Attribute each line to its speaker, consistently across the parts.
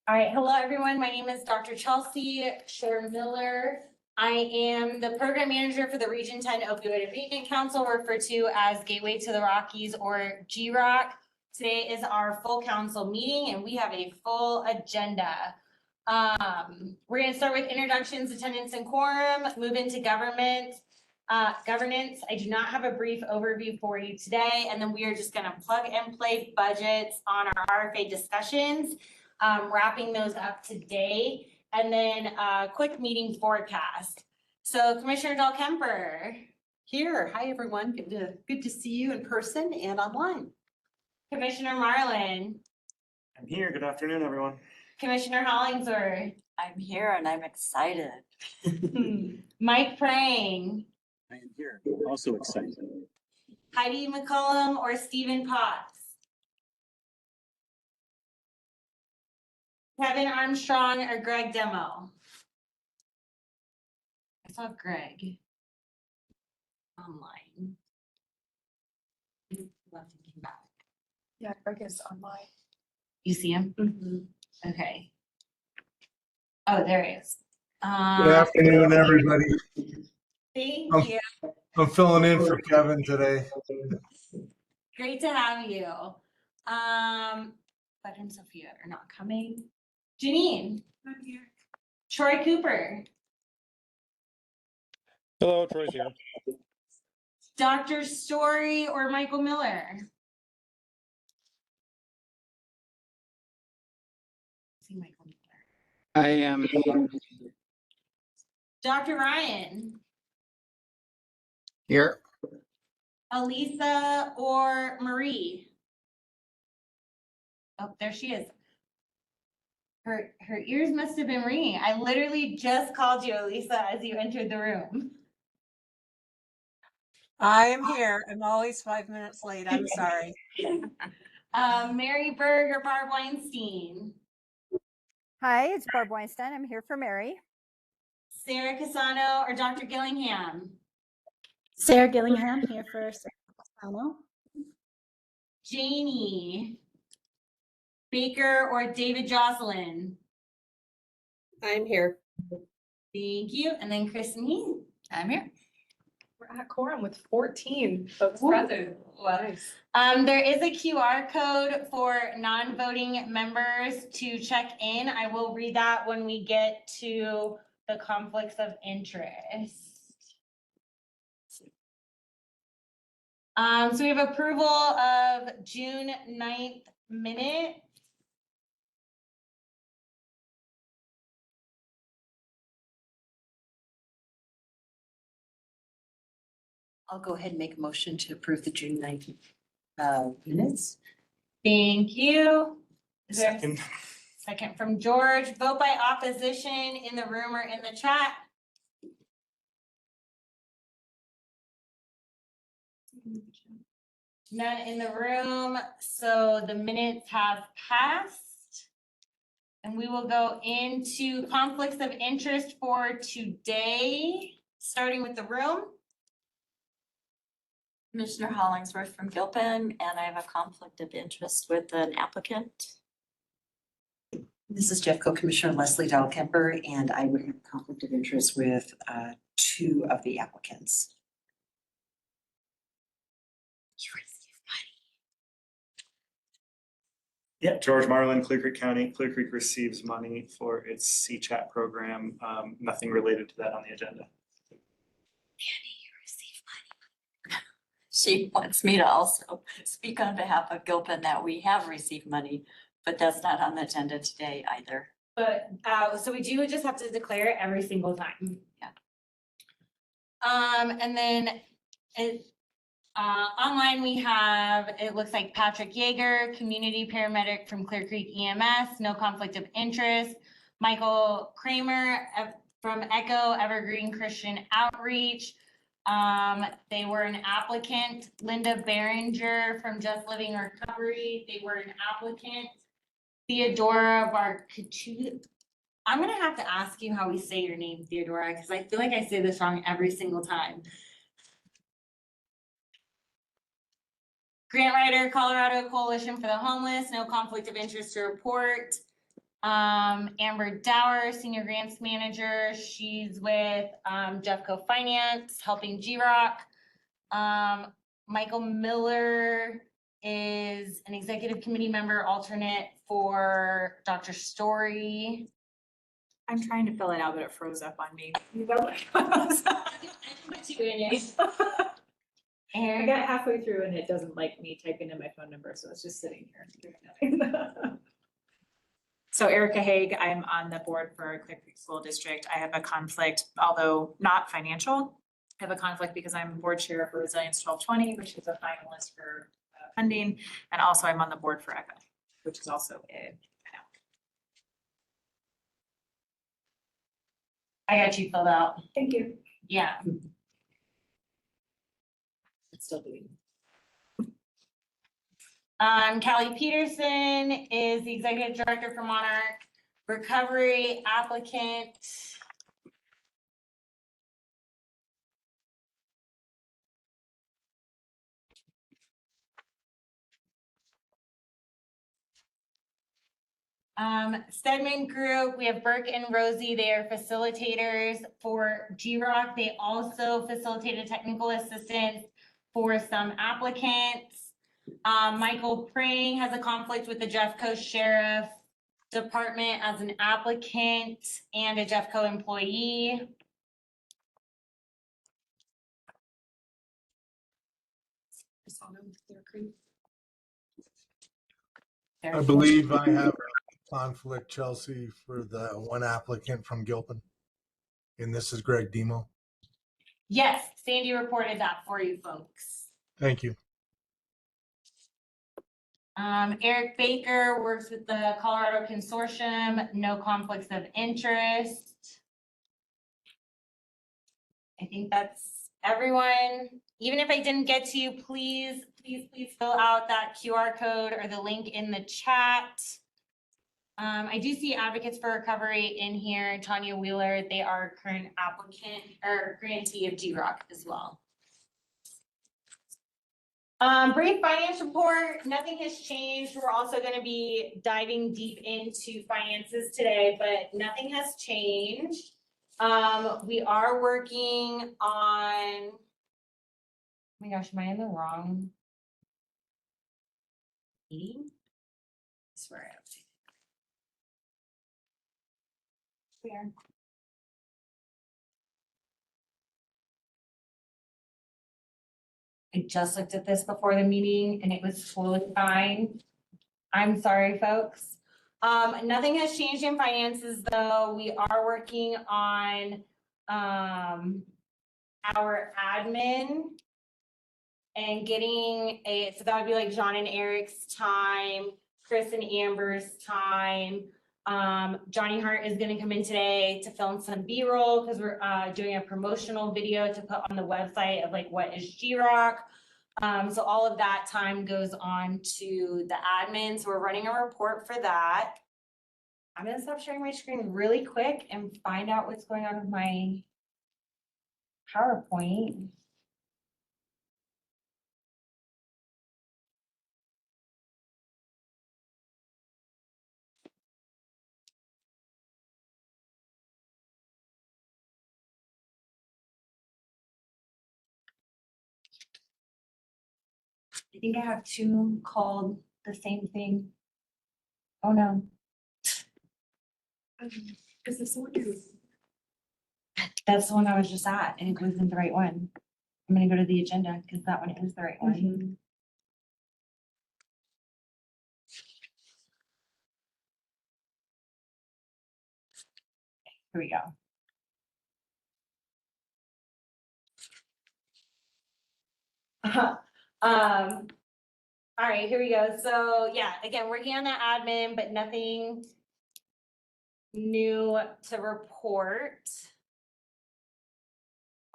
Speaker 1: All right, hello everyone. My name is Dr. Chelsea Shore Miller. I am the program manager for the Region 10 Opioid Abatement Council, referred to as Gateway to the Rockies or GROC. Today is our full council meeting and we have a full agenda. We're going to start with introductions, attendance, and quorum, move into governance. I do not have a brief overview for you today, and then we are just going to plug and play budgets on our RFA discussions. Wrapping those up today, and then a quick meeting forecast. So Commissioner Dahl Kemper.
Speaker 2: Here. Hi, everyone. Good to see you in person and online.
Speaker 1: Commissioner Marlin.
Speaker 3: I'm here. Good afternoon, everyone.
Speaker 1: Commissioner Hollingsworth.
Speaker 4: I'm here and I'm excited.
Speaker 1: Mike Prang.
Speaker 3: I am here. Also excited.
Speaker 1: Heidi McCollum or Stephen Potts. Kevin Armstrong or Greg Demo? I saw Greg online. He left and came back.
Speaker 5: Yeah, Greg is online.
Speaker 1: You see him?
Speaker 5: Mm-hmm.
Speaker 1: Okay. Oh, there he is.
Speaker 6: Good afternoon, everybody.
Speaker 1: Thank you.
Speaker 6: I'm filling in for Kevin today.
Speaker 1: Great to have you. Bud and Sophia are not coming. Janine. I'm here. Troy Cooper.
Speaker 7: Hello, Troy's here.
Speaker 1: Dr. Story or Michael Miller? See Michael Miller.
Speaker 7: I am
Speaker 1: Dr. Ryan.
Speaker 7: here.
Speaker 1: Elisa or Marie? Oh, there she is. Her ears must have been ringing. I literally just called you, Elisa, as you entered the room.
Speaker 2: I am here. I'm always 5 minutes late. I'm sorry.
Speaker 1: Mary Berg or Barb Weinstein?
Speaker 8: Hi, it's Barb Weinstein. I'm here for Mary.
Speaker 1: Sarah Casano or Dr. Gillingham?
Speaker 5: Sarah Gillingham here for Sarah Casano.
Speaker 1: Janie Baker or David Jocelyn?
Speaker 2: I'm here.
Speaker 1: Thank you. And then Kristen Heath.
Speaker 4: I'm here.
Speaker 5: We're at quorum with 14 folks present.
Speaker 2: Nice.
Speaker 1: There is a QR code for non-voting members to check in. I will read that when we get to the conflicts of interest. So we have approval of June 9th minute.
Speaker 2: I'll go ahead and make a motion to approve the June 9th minutes.
Speaker 1: Thank you. Is there a
Speaker 3: Second.
Speaker 1: second from George? Vote by opposition in the room or in the chat. None in the room, so the minutes have passed. And we will go into conflicts of interest for today, starting with the room.
Speaker 4: Commissioner Hollingsworth from Gilpin, and I have a conflict of interest with an applicant.
Speaker 2: This is Jeffco Commissioner Leslie Dahl Kemper, and I would have a conflict of interest with two of the applicants.
Speaker 3: Yeah, George Marlin, Clear Creek County. Clear Creek receives money for its CCHAT program. Nothing related to that on the agenda.
Speaker 4: She wants me to also speak on behalf of Gilpin that we have received money, but that's not on the agenda today either.
Speaker 1: But, so we do just have to declare it every single time.
Speaker 4: Yeah.
Speaker 1: And then online we have, it looks like Patrick Yeager, community paramedic from Clear Creek EMS, no conflict of interest. Michael Kramer from Echo Evergreen Christian Outreach. They were an applicant. Linda Behringer from Just Living Recovery. They were an applicant. Theodora Barkatu. I'm gonna have to ask you how we say your name, Theodora, because I feel like I say this wrong every single time. Grant Writer, Colorado Coalition for the Homeless, no conflict of interest to report. Amber Dower, Senior Grants Manager. She's with, Jeffco Finance, helping GROC. Michael Miller is an executive committee member alternate for Dr. Story.
Speaker 5: I'm trying to fill it out, but it froze up on me. I
Speaker 1: And
Speaker 5: got halfway through and it doesn't like me typing in my phone number, so it's just sitting here doing nothing. So Erica Haig, I'm on the board for Clear Creek School District. I have a conflict, although not financial. I have a conflict because I'm board chair for Resilience 1220, which is a finalist for funding. And also I'm on the board for ECHO, which is also a
Speaker 1: I got you filled out.
Speaker 5: Thank you.
Speaker 1: Yeah.
Speaker 5: It's still doing.
Speaker 1: Callie Peterson is the executive director for Monarch Recovery applicant. Stedman Group, we have Burke and Rosie, they are facilitators for GROC. They also facilitated technical assistance for some applicants. Michael Pring has a conflict with the Jeffco Sheriff Department as an applicant and a Jeffco employee.
Speaker 6: I believe I have a conflict, Chelsea, for the one applicant from Gilpin. And this is Greg Demo.
Speaker 1: Yes, Sandy reported that for you folks.
Speaker 6: Thank you.
Speaker 1: Eric Baker works with the Colorado Consortium, no conflicts of interest. I think that's everyone. Even if I didn't get to you, please fill out that QR code or the link in the chat. I do see Advocates for Recovery in here, Tanya Wheeler, they are current applicant or grantee of GROC as well. Brief finance report, nothing has changed. We're also gonna be diving deep into finances today, but nothing has changed. We are working on, oh my gosh, am I in the wrong meeting? I swear I have to. Where? I just looked at this before the meeting and it was totally fine. I'm sorry, folks. Nothing has changed in finances, though. We are working on, our admin and getting so that would be like John and Eric's time, Chris and Amber's time. Johnny Hart is gonna come in today to film some B-roll because we're doing a promotional video to put on the website of like what is GROC. So all of that time goes on to the admin. So we're running a report for that. I'm gonna stop sharing my screen really quick and find out what's going on with my PowerPoint. I think I have two called the same thing. Oh no.
Speaker 5: Is this one you?
Speaker 1: That's the one I was just at and it wasn't the right one. I'm gonna go to the agenda because that one is the right one. Here we go. All right, here we go. So yeah, again, working on that admin, but nothing new to report.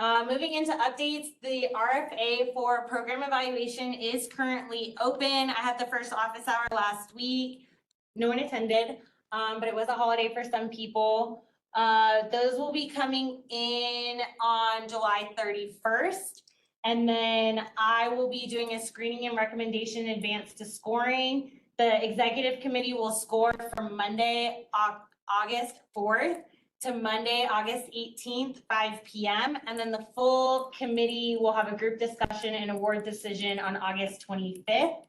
Speaker 1: Moving into updates, the RFA for program evaluation is currently open. I had the first office hour last week. No one attended, but it was a holiday for some people. Those will be coming in on July 31st. And then I will be doing a screening and recommendation advance to scoring. The executive committee will score from Monday, August 4th to Monday, August 18th, 5 p.m. And then the full committee will have a group discussion and award decision on August 25th.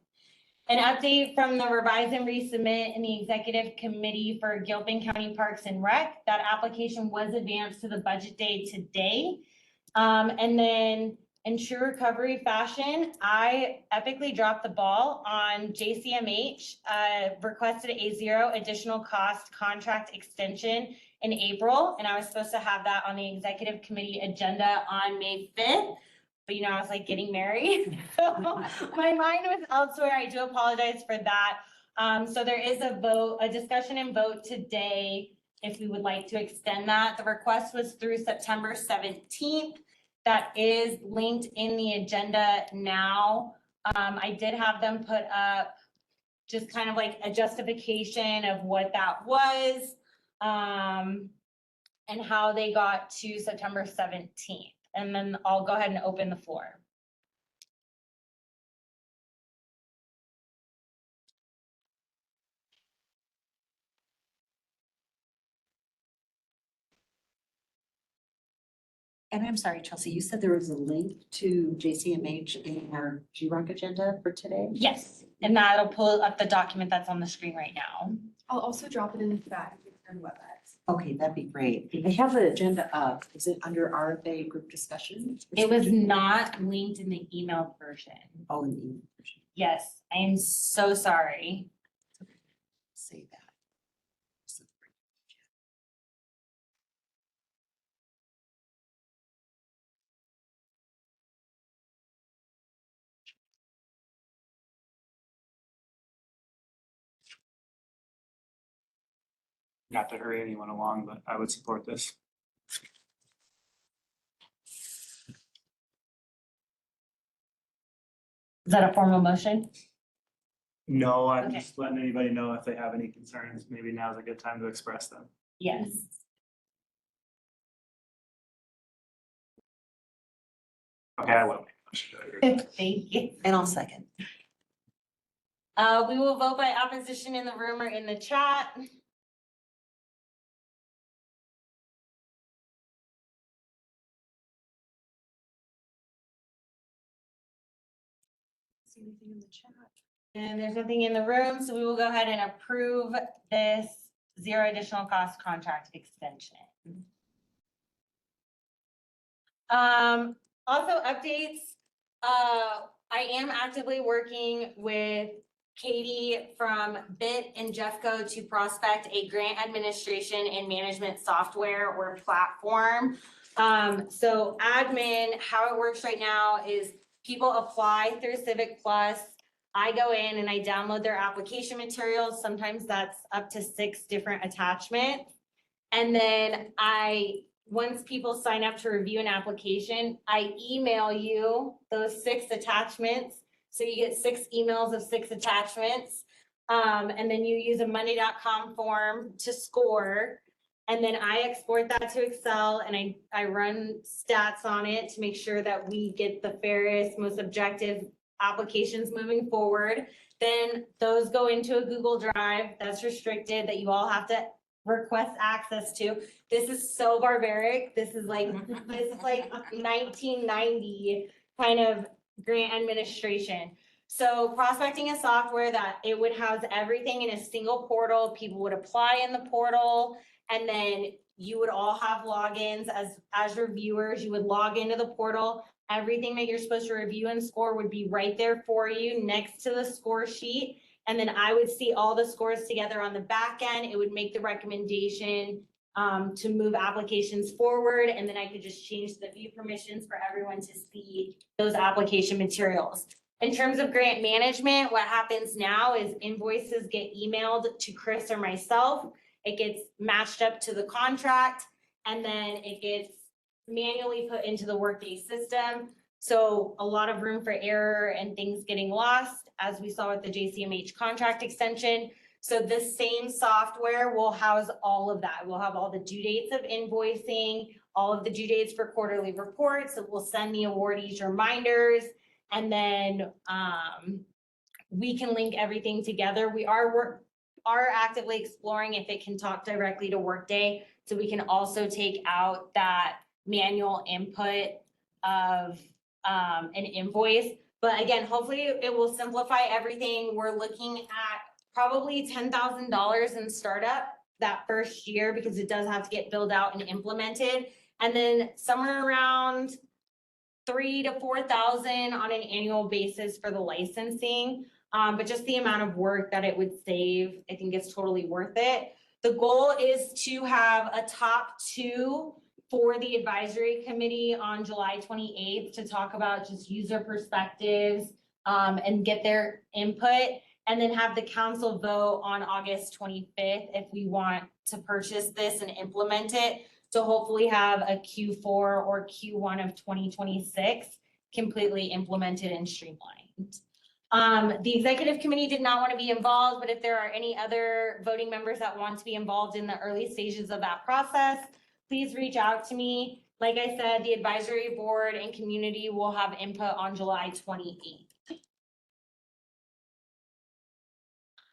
Speaker 1: An update from the revise and resubmit in the executive committee for Gilpin County Parks and Rec. That application was advanced to the budget day today. And then in true recovery fashion, I epically dropped the ball on JCMH, requested a $0 additional cost contract extension in April. And I was supposed to have that on the executive committee agenda on May 5th. But I was like getting married. So my mind was elsewhere. I do apologize for that. So there is a discussion and vote today if we would like to extend that. The request was through September 17th. That is linked in the agenda now. I did have them put up just kind of like a justification of what that was and how they got to September 17th. And then I'll go ahead and open the floor.
Speaker 2: And I'm sorry, Chelsea, you said there was a link to JCMH in our GROC agenda for today?
Speaker 1: Yes, and that'll pull up the document that's on the screen right now.
Speaker 7: I'll also drop it in the chat on WebEx.
Speaker 2: Okay, that'd be great. I have the agenda up. Is it under RFA group discussion?
Speaker 1: It was not linked in the emailed version.
Speaker 2: Oh, in the email version.
Speaker 1: Yes, I am so sorry.
Speaker 2: Say that.
Speaker 3: Not to hurry anyone along, but I would support this.
Speaker 1: Is that a formal motion?
Speaker 3: No, I'm
Speaker 1: Okay.
Speaker 3: just letting anybody know if they have any concerns. Maybe now's a good time to express them.
Speaker 1: Yes.
Speaker 3: Okay, I will make a motion to agree.
Speaker 1: Thank you.
Speaker 2: And I'll second.
Speaker 1: We will vote by opposition in the room or in the chat.
Speaker 7: See anything in the chat?
Speaker 1: And there's nothing in the room, so we will go ahead and approve this $0 additional cost contract extension. Also updates, I am actively working with Katie from BIT and Jeffco to prospect a grant administration and management software or platform. So admin, how it works right now is people apply through Civic Plus. I go in and I download their application materials. Sometimes that's up to 6 different attachments. And then once people sign up to review an application, I email you those 6 attachments. So you get 6 emails of 6 attachments. And then you use a Monday.com form to score. And then I export that to Excel and I run stats on it to make sure that we get the fairest, most objective applications moving forward. Then those go into a Google Drive that's restricted that you all have to request access to. This is so barbaric. This is like 1990 kind of grant administration. So prospecting a software that it would house everything in a single portal. People would apply in the portal and then you would all have logins as reviewers. You would log into the portal. Everything that you're supposed to review and score would be right there for you next to the score sheet. And then I would see all the scores together on the back end. It would make the recommendation to move applications forward. And then I could just change the view permissions for everyone to see those application materials. In terms of grant management, what happens now is invoices get emailed to Chris or myself. It gets matched up to the contract and then it gets manually put into the Workday system. So a lot of room for error and things getting lost, as we saw with the JCMH contract extension. So this same software will house all of that. We'll have all the due dates of invoicing, all of the due dates for quarterly reports. It will send the awardees reminders. And then we can link everything together. We are actively exploring if it can talk directly to Workday. So we can also take out that manual input of an invoice. But again, hopefully it will simplify everything. We're looking at probably $10,000 in startup that first year because it does have to get built out and implemented. And then somewhere around 3,000 to 4,000 on an annual basis for the licensing. But just the amount of work that it would save, I think it's totally worth it. The goal is to have a top 2 for the advisory committee on July 28th to talk about just user perspectives and get their input. And then have the council vote on August 25th if we want to purchase this and implement it. To hopefully have a Q4 or Q1 of 2026 completely implemented and streamlined. The executive committee did not want to be involved, but if there are any other voting members that want to be involved in the early stages of that process, please reach out to me. Like I said, the advisory board and community will have input on July 28th.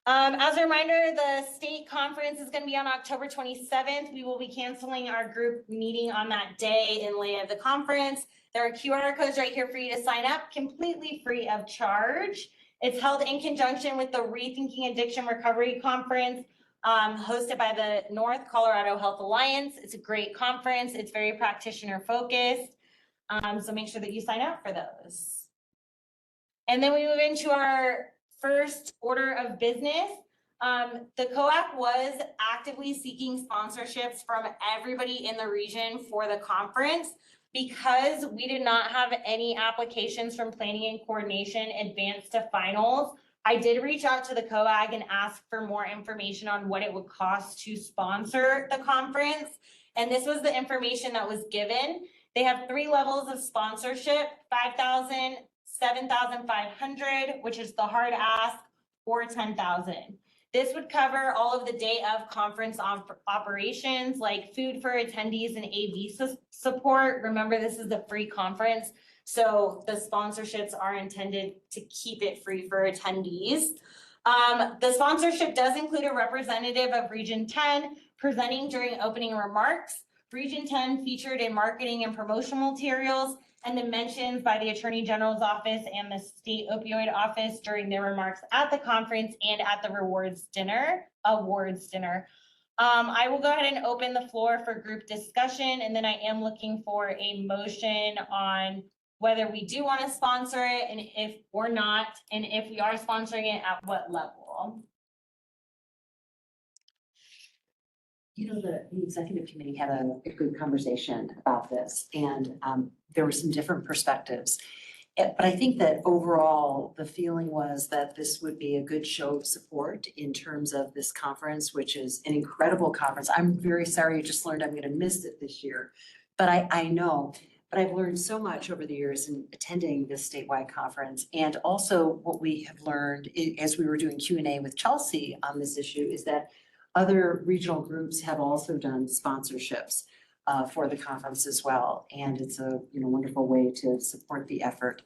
Speaker 1: As a reminder, the state conference is going to be on October 27th. We will be canceling our group meeting on that day in lieu of the conference. There are QR codes right here for you to sign up, completely free of charge. It's held in conjunction with the Rethinking Addiction Recovery Conference, hosted by the North Colorado Health Alliance. It's a great conference. It's very practitioner focused. So make sure that you sign up for those. And then we move into our first order of business. The COAC was actively seeking sponsorships from everybody in the region for the conference. Because we did not have any applications from planning and coordination advanced to finals, I did reach out to the COAG and ask for more information on what it would cost to sponsor the conference. And this was the information that was given. They have 3 levels of sponsorship: 5,000, 7,500, which is the hard ask, or 10,000. This would cover all of the day of conference operations like food for attendees and AV support. Remember, this is the free conference, so the sponsorships are intended to keep it free for attendees. The sponsorship does include a representative of Region 10 presenting during opening remarks. Region 10 featured in marketing and promotional materials, and then mentions by the Attorney General's office and the State Opioid Office during their remarks at the conference and at the awards dinner. I will go ahead and open the floor for group discussion, and then I am looking for a motion on whether we do want to sponsor it and if or not, and if we are sponsoring it, at what level.
Speaker 2: You know, the executive committee had a good conversation about this, and there were some different perspectives. But I think that overall, the feeling was that this would be a good show of support in terms of this conference, which is an incredible conference. I'm very sorry, I just learned I'm going to miss it this year, but I know. But I've learned so much over the years in attending this statewide conference. And also what we have learned as we were doing Q&A with Chelsea on this issue is that other regional groups have also done sponsorships for the conference as well. And it's a wonderful way to support the effort.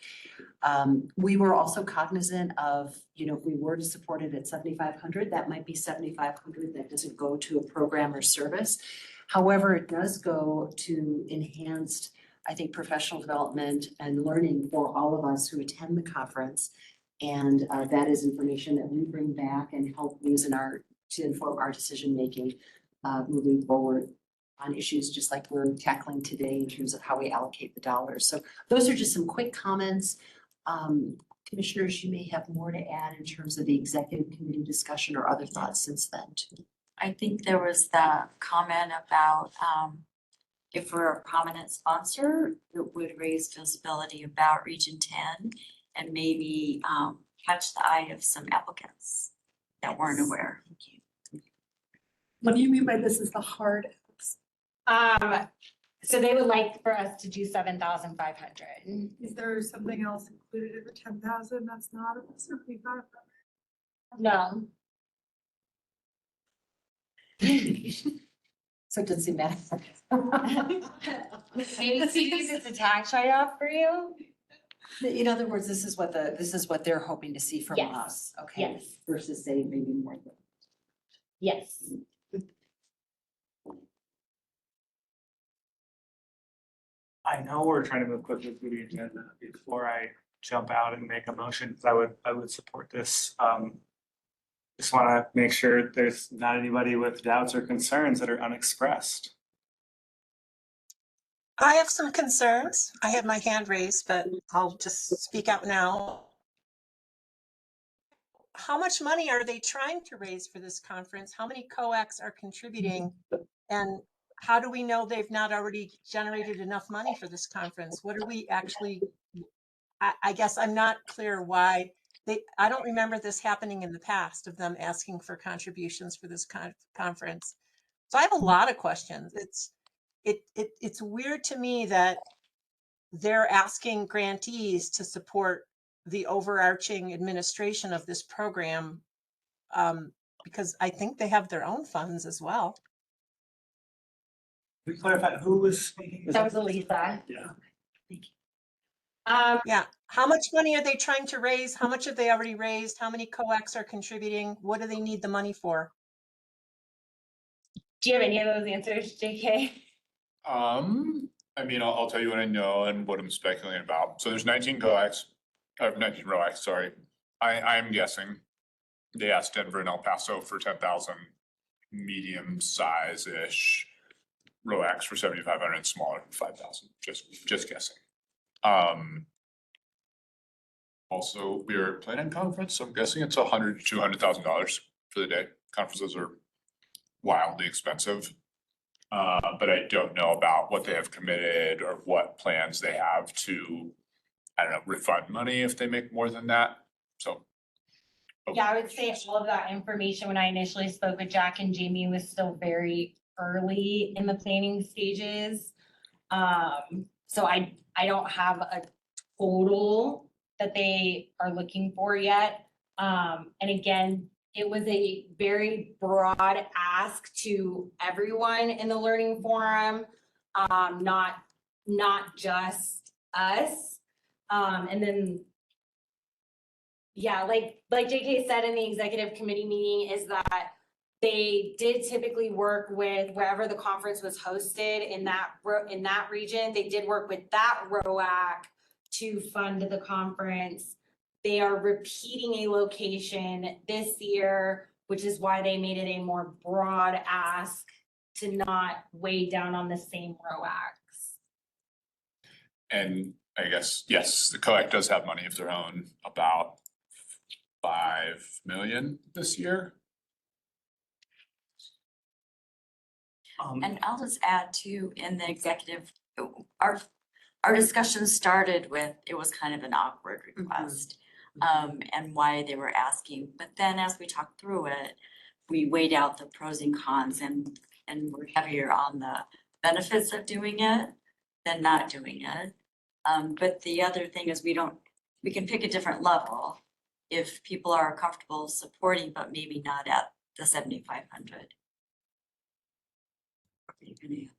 Speaker 2: We were also cognizant of, if we were to support it at 7,500, that might be 7,500 that doesn't go to a program or service. However, it does go to enhanced, I think, professional development and learning for all of us who attend the conference. And that is information that we bring back and help use to inform our decision-making moving forward on issues just like we're tackling today in terms of how we allocate the dollars. So those are just some quick comments. Commissioners, you may have more to add in terms of the executive committee discussion or other thoughts since then too.
Speaker 4: I think there was the comment about if we're a prominent sponsor, it would raise visibility about Region 10 and maybe catch the eye of some applicants that weren't aware.
Speaker 2: Thank you.
Speaker 7: What do you mean by this is the hard?
Speaker 1: So they would like for us to do 7,500.
Speaker 7: Is there something else included in the 10,000 that's not a 75?
Speaker 1: No.
Speaker 2: So it doesn't seem bad.
Speaker 1: Maybe CDs is a tax write-off for you?
Speaker 2: In other words, this is what they're hoping to see from
Speaker 1: Yes.
Speaker 2: us, okay?
Speaker 1: Yes.
Speaker 2: Versus say maybe more than.
Speaker 1: Yes.
Speaker 3: I know we're trying to move quickly through the agenda. Before I jump out and make a motion, I would support this. Just want to make sure there's not anybody with doubts or concerns that are unexpressed.
Speaker 9: I have some concerns. I have my hand raised, but I'll just speak out now. How much money are they trying to raise for this conference? How many coacs are contributing? And how do we know they've not already generated enough money for this conference? What are we actually, I guess I'm not clear why I don't remember this happening in the past of them asking for contributions for this conference. So I have a lot of questions. It's weird to me that they're asking grantees to support the overarching administration of this program, because I think they have their own funds as well.
Speaker 3: Can we clarify who was speaking?
Speaker 1: That was Elisa.
Speaker 3: Yeah.
Speaker 9: Yeah. How much money are they trying to raise? How much have they already raised? How many coacs are contributing? What do they need the money for?
Speaker 1: Do you have any of those answers, JK?
Speaker 10: I mean, I'll tell you what I know and what I'm speculating about. So there's 19 coacs, 19 ROACs, sorry. I'm guessing they asked Denver and El Paso for 10,000 medium size-ish ROACs for 7,500 and smaller for 5,000, just guessing. Also, we're planning conference, so I'm guessing it's $100,000 to $200,000 for the day. Conferences are wildly expensive. But I don't know about what they have committed or what plans they have to, I don't know, refund money if they make more than that. So.
Speaker 1: Yeah, I would say all of that information when I initially spoke with Jack and Jamie was still very early in the planning stages. So I don't have a total that they are looking for yet. And again, it was a very broad ask to everyone in the learning forum, not just us. And then, yeah, like JK said in the executive committee meeting, is that they did typically work with wherever the conference was hosted in that region. They did work with that ROAC to fund the conference. They are repeating a location this year, which is why they made it a more broad ask to not weigh down on the same ROACs.
Speaker 10: And I guess, yes, the COAC does have money of their own, about 5 million this year.
Speaker 4: And I'll just add too, in the executive, our discussion started with, it was kind of an awkward request. And why they were asking, but then as we talked through it, we weighed out the pros and cons and we're heavier on the benefits of doing it than not doing it. But the other thing is we can pick a different level if people are comfortable supporting, but maybe not at the 7,500.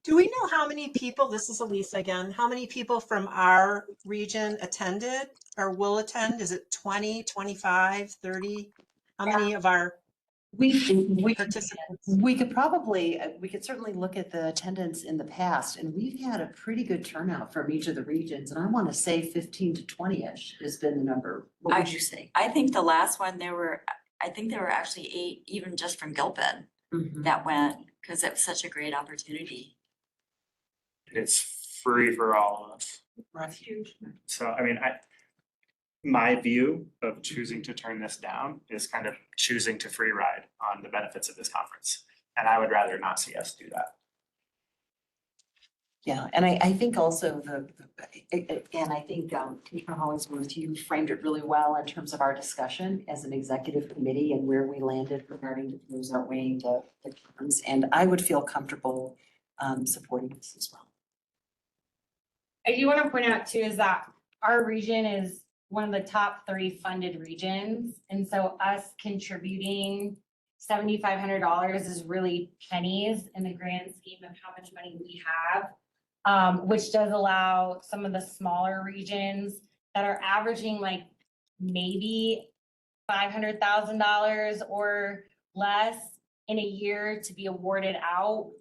Speaker 9: Do we know how many people, this is Elisa again, how many people from our region attended or will attend? Is it 20, 25, 30? How many of our participants?
Speaker 2: We could certainly look at the attendance in the past, and we've had a pretty good turnout from each of the regions, and I want to say 15 to 20-ish has been the number. What would you say?
Speaker 4: I think the last one I think there were actually 8, even just from Gilpin that went, because it was such a great opportunity.
Speaker 3: It's free for all of us.
Speaker 2: Right.
Speaker 3: So, I mean, my view of choosing to turn this down is kind of choosing to free ride on the benefits of this conference. And I would rather not see us do that.
Speaker 2: Yeah, and I think also again, I think Commissioner Hollingsworth, you framed it really well in terms of our discussion as an executive committee and where we landed regarding those outweighing the cons. And I would feel comfortable supporting this as well.
Speaker 1: I do want to point out too, is that our region is one of the top 3 funded regions. And so us contributing $7,500 is really pennies in the grand scheme of how much money we have, which does allow some of the smaller regions that are averaging like maybe $500,000 or less in a year to be awarded out,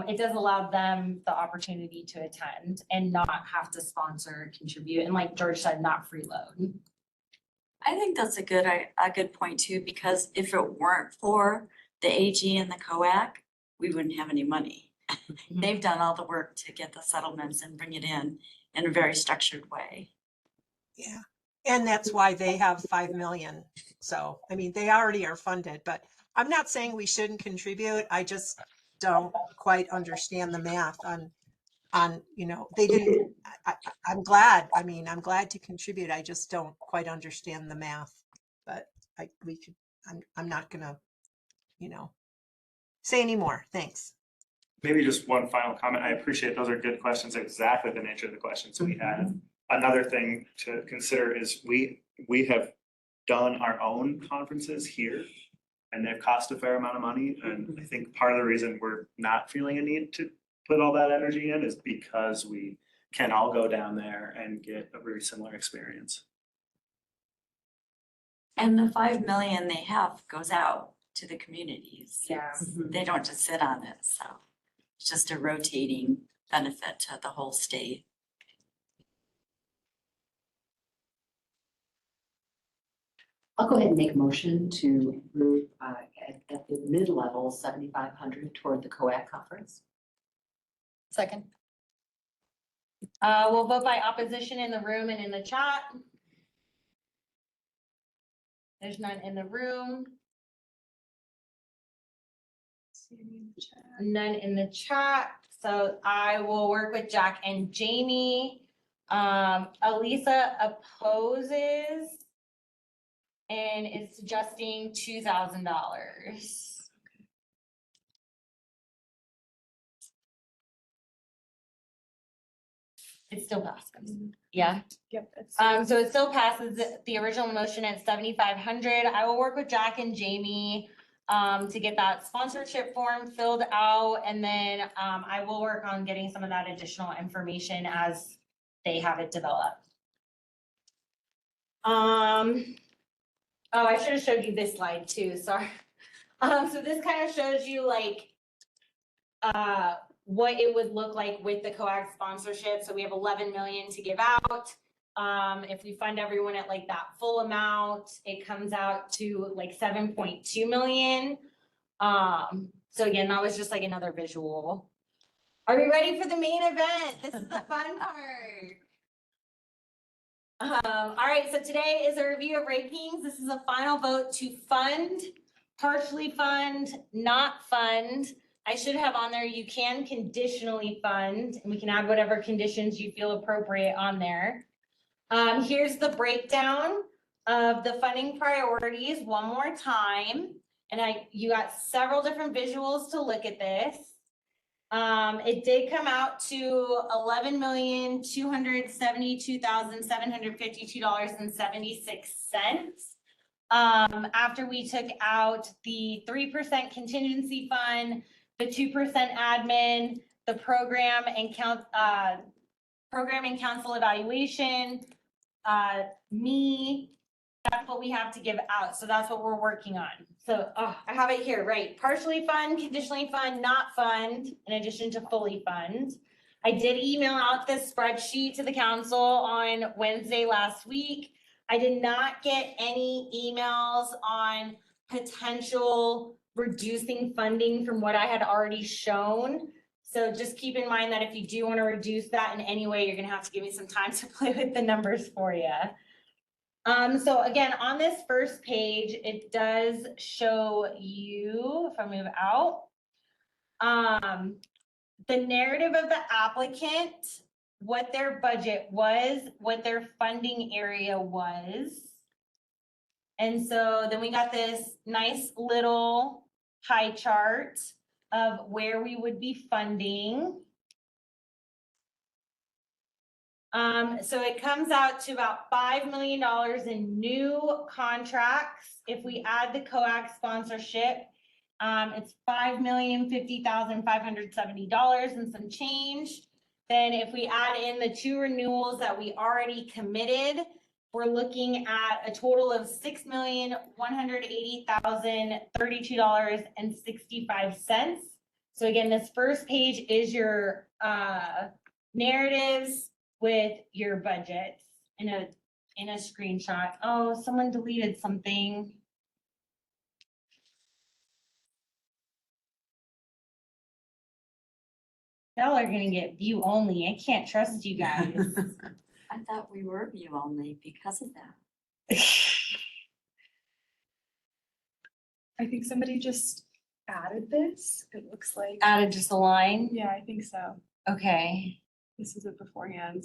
Speaker 1: it does allow them the opportunity to attend and not have to sponsor or contribute. And like George said, not freeload.
Speaker 4: I think that's a good point too, because if it weren't for the AG and the COAC, we wouldn't have any money. They've done all the work to get the settlements and bring it in a very structured way.
Speaker 9: Yeah, and that's why they have 5 million. So, I mean, they already are funded, but I'm not saying we shouldn't contribute. I just don't quite understand the math on, you know, they didn't, I'm glad, I mean, I'm glad to contribute. I just don't quite understand the math, but I'm not gonna, you know, say any more. Thanks.
Speaker 3: Maybe just one final comment. I appreciate those are good questions, exactly the nature of the questions we had. Another thing to consider is we have done our own conferences here and they've cost a fair amount of money. And I think part of the reason we're not feeling a need to put all that energy in is because we can all go down there and get a very similar experience.
Speaker 4: And the 5 million they have goes out to the communities.
Speaker 1: Yeah.
Speaker 4: They don't just sit on it, so it's just a rotating benefit to the whole state.
Speaker 2: I'll go ahead and make a motion to move at the mid-level 7,500 toward the COAC conference.
Speaker 1: Second. We'll vote by opposition in the room and in the chat. There's none in the room, none in the chat. So I will work with Jack and Jamie. Elisa opposes and is suggesting $2,000. It still passes. Yeah.
Speaker 5: Yep.
Speaker 1: So it still passes the original motion at 7,500. I will work with Jack and Jamie to get that sponsorship form filled out, and then I will work on getting some of that additional information as they have it developed. Oh, I should have showed you this slide too, sorry. So this kind of shows you like what it would look like with the COAC sponsorship. So we have 11 million to give out. If we fund everyone at like that full amount, it comes out to like 7.2 million. So again, that was just like another visual. Are we ready for the main event? This is the fun part. All right, so today is a review of rankings. This is a final vote to fund, partially fund, not fund. I should have on there, you can conditionally fund, and we can add whatever conditions you feel appropriate on there. Here's the breakdown of the funding priorities one more time. And you got several different visuals to look at this. It did come out to $11,272,752.76. After we took out the 3% contingency fund, the 2% admin, the program and council evaluation, that's what we have to give out. So that's what we're working on. So I have it here, right? Partially fund, conditionally fund, not fund, in addition to fully fund. I did email out this spreadsheet to the council on Wednesday last week. I did not get any emails on potential reducing funding from what I had already shown. So just keep in mind that if you do want to reduce that in any way, you're going to have to give me some time to play with the numbers for you. So again, on this first page, it does show you, if I move out, the narrative of the applicant, what their budget was, what their funding area was. And so then we got this nice little pie chart of where we would be funding. So it comes out to about $5 million in new contracts. If we add the COAC sponsorship, it's $5,050,570 and some change. Then if we add in the 2 renewals that we already committed, we're looking at a total of $6,180,032.65. So again, this first page is your narratives with your budgets in a screenshot. Oh, someone deleted something. Y'all are gonna get view only. I can't trust you guys.
Speaker 4: I thought we were view only because of that.
Speaker 7: I think somebody just added this. It looks like,
Speaker 1: Added just a line.
Speaker 7: yeah, I think so.
Speaker 1: Okay.
Speaker 7: This is it beforehand.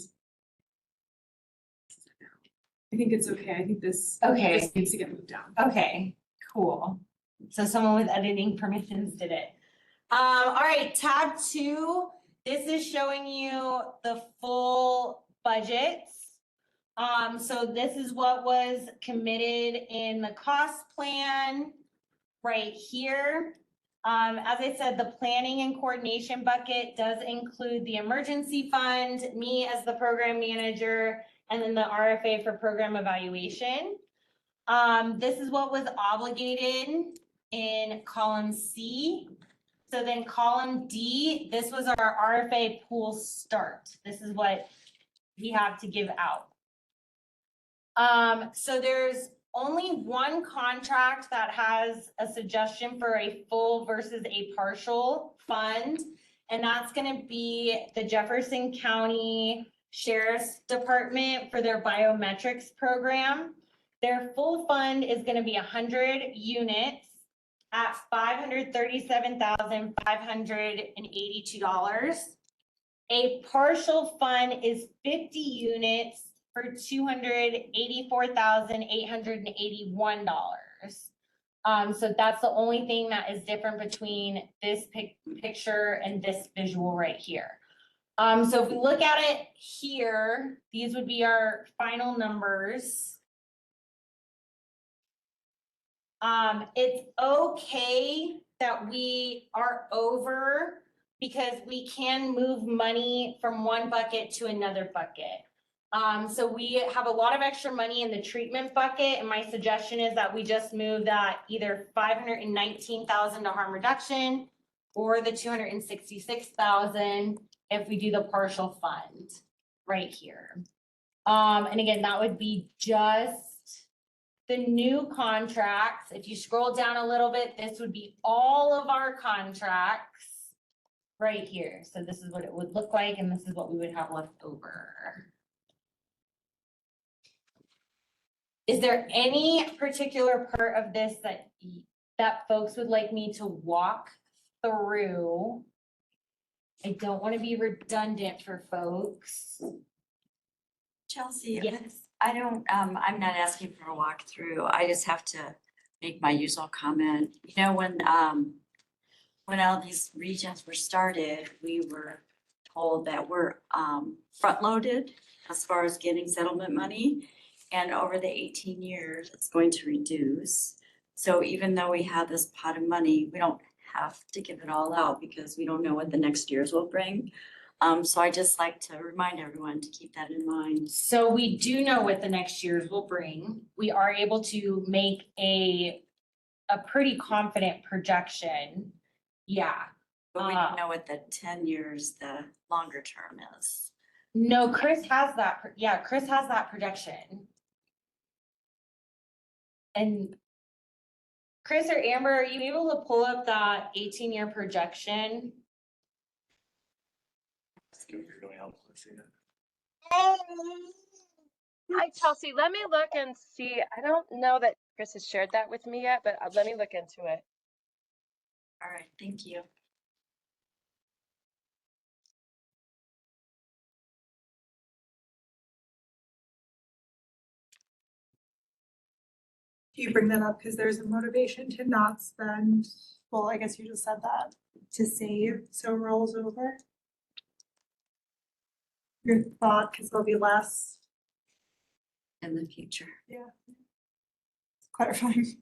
Speaker 7: I think it's okay. I think this.
Speaker 1: Okay.
Speaker 7: This needs to get moved down.
Speaker 1: Okay, cool. So someone with editing permissions did it. All right, tab 2, this is showing you the full budgets. So this is what was committed in the cost plan right here. As I said, the planning and coordination bucket does include the emergency fund, me as the program manager, and then the RFA for program evaluation. This is what was obligated in column C. So then column D, this was our RFA pool start. This is what we have to give out. So there's only one contract that has a suggestion for a full versus a partial fund, and that's gonna be the Jefferson County Sheriff's Department for their biometrics program. Their full fund is gonna be 100 units at $537,582. A partial fund is 50 units for $284,881. So that's the only thing that is different between this picture and this visual right here. So if we look at it here, these would be our final numbers. It's okay that we are over because we can move money from one bucket to another bucket. So we have a lot of extra money in the treatment bucket, and my suggestion is that we just move that either 519,000 to harm reduction or the 266,000 if we do the partial fund right here. And again, that would be just the new contracts. If you scroll down a little bit, this would be all of our contracts right here. So this is what it would look like, and this is what we would have left over. Is there any particular part of this that folks would like me to walk through? I don't want to be redundant for folks.
Speaker 4: Chelsea,
Speaker 1: Yes.
Speaker 4: I don't, I'm not asking for a walkthrough. I just have to make my usual comment. You know, when all these regions were started, we were told that we're front-loaded as far as getting settlement money. And over the 18 years, it's going to reduce. So even though we have this pot of money, we don't have to give it all out because we don't know what the next years will bring. So I just like to remind everyone to keep that in mind.
Speaker 1: So we do know what the next years will bring. We are able to make a pretty confident projection. Yeah.
Speaker 4: But we don't know what the 10 years, the longer term is.
Speaker 1: No, Chris has that. Yeah, Chris has that projection. And Chris or Amber, are you able to pull up that 18-year projection?
Speaker 3: It would be really helpful to see that.
Speaker 11: Hi, Chelsea. Let me look and see. I don't know that Chris has shared that with me yet, but let me look into it.
Speaker 4: All right, thank you.
Speaker 7: Do you bring that up because there's a motivation to not spend, well, I guess you just said that, to save, so it rolls over? Your thought, because there'll be less.
Speaker 4: In the future.
Speaker 7: Yeah. Clarifying.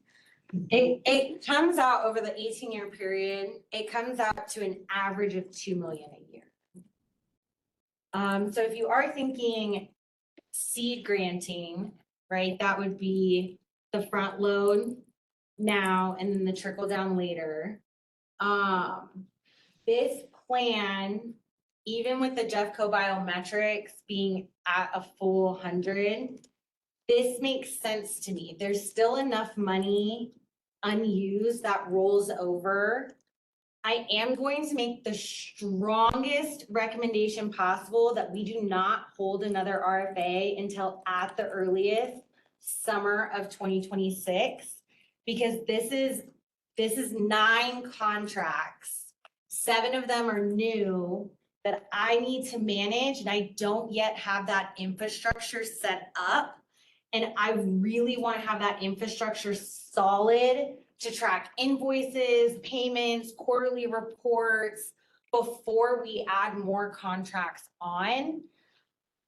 Speaker 1: It comes out over the 18-year period. It comes out to an average of $2 million a year. So if you are thinking seed granting, right, that would be the front load now and then the trickle down later. This plan, even with the Jeffco biometrics being at a full 100, this makes sense to me. There's still enough money unused that rolls over. I am going to make the strongest recommendation possible that we do not hold another RFA until at the earliest summer of 2026, because this is 9 contracts. 7 of them are new that I need to manage, and I don't yet have that infrastructure set up. And I really want to have that infrastructure solid to track invoices, payments, quarterly reports before we add more contracts on.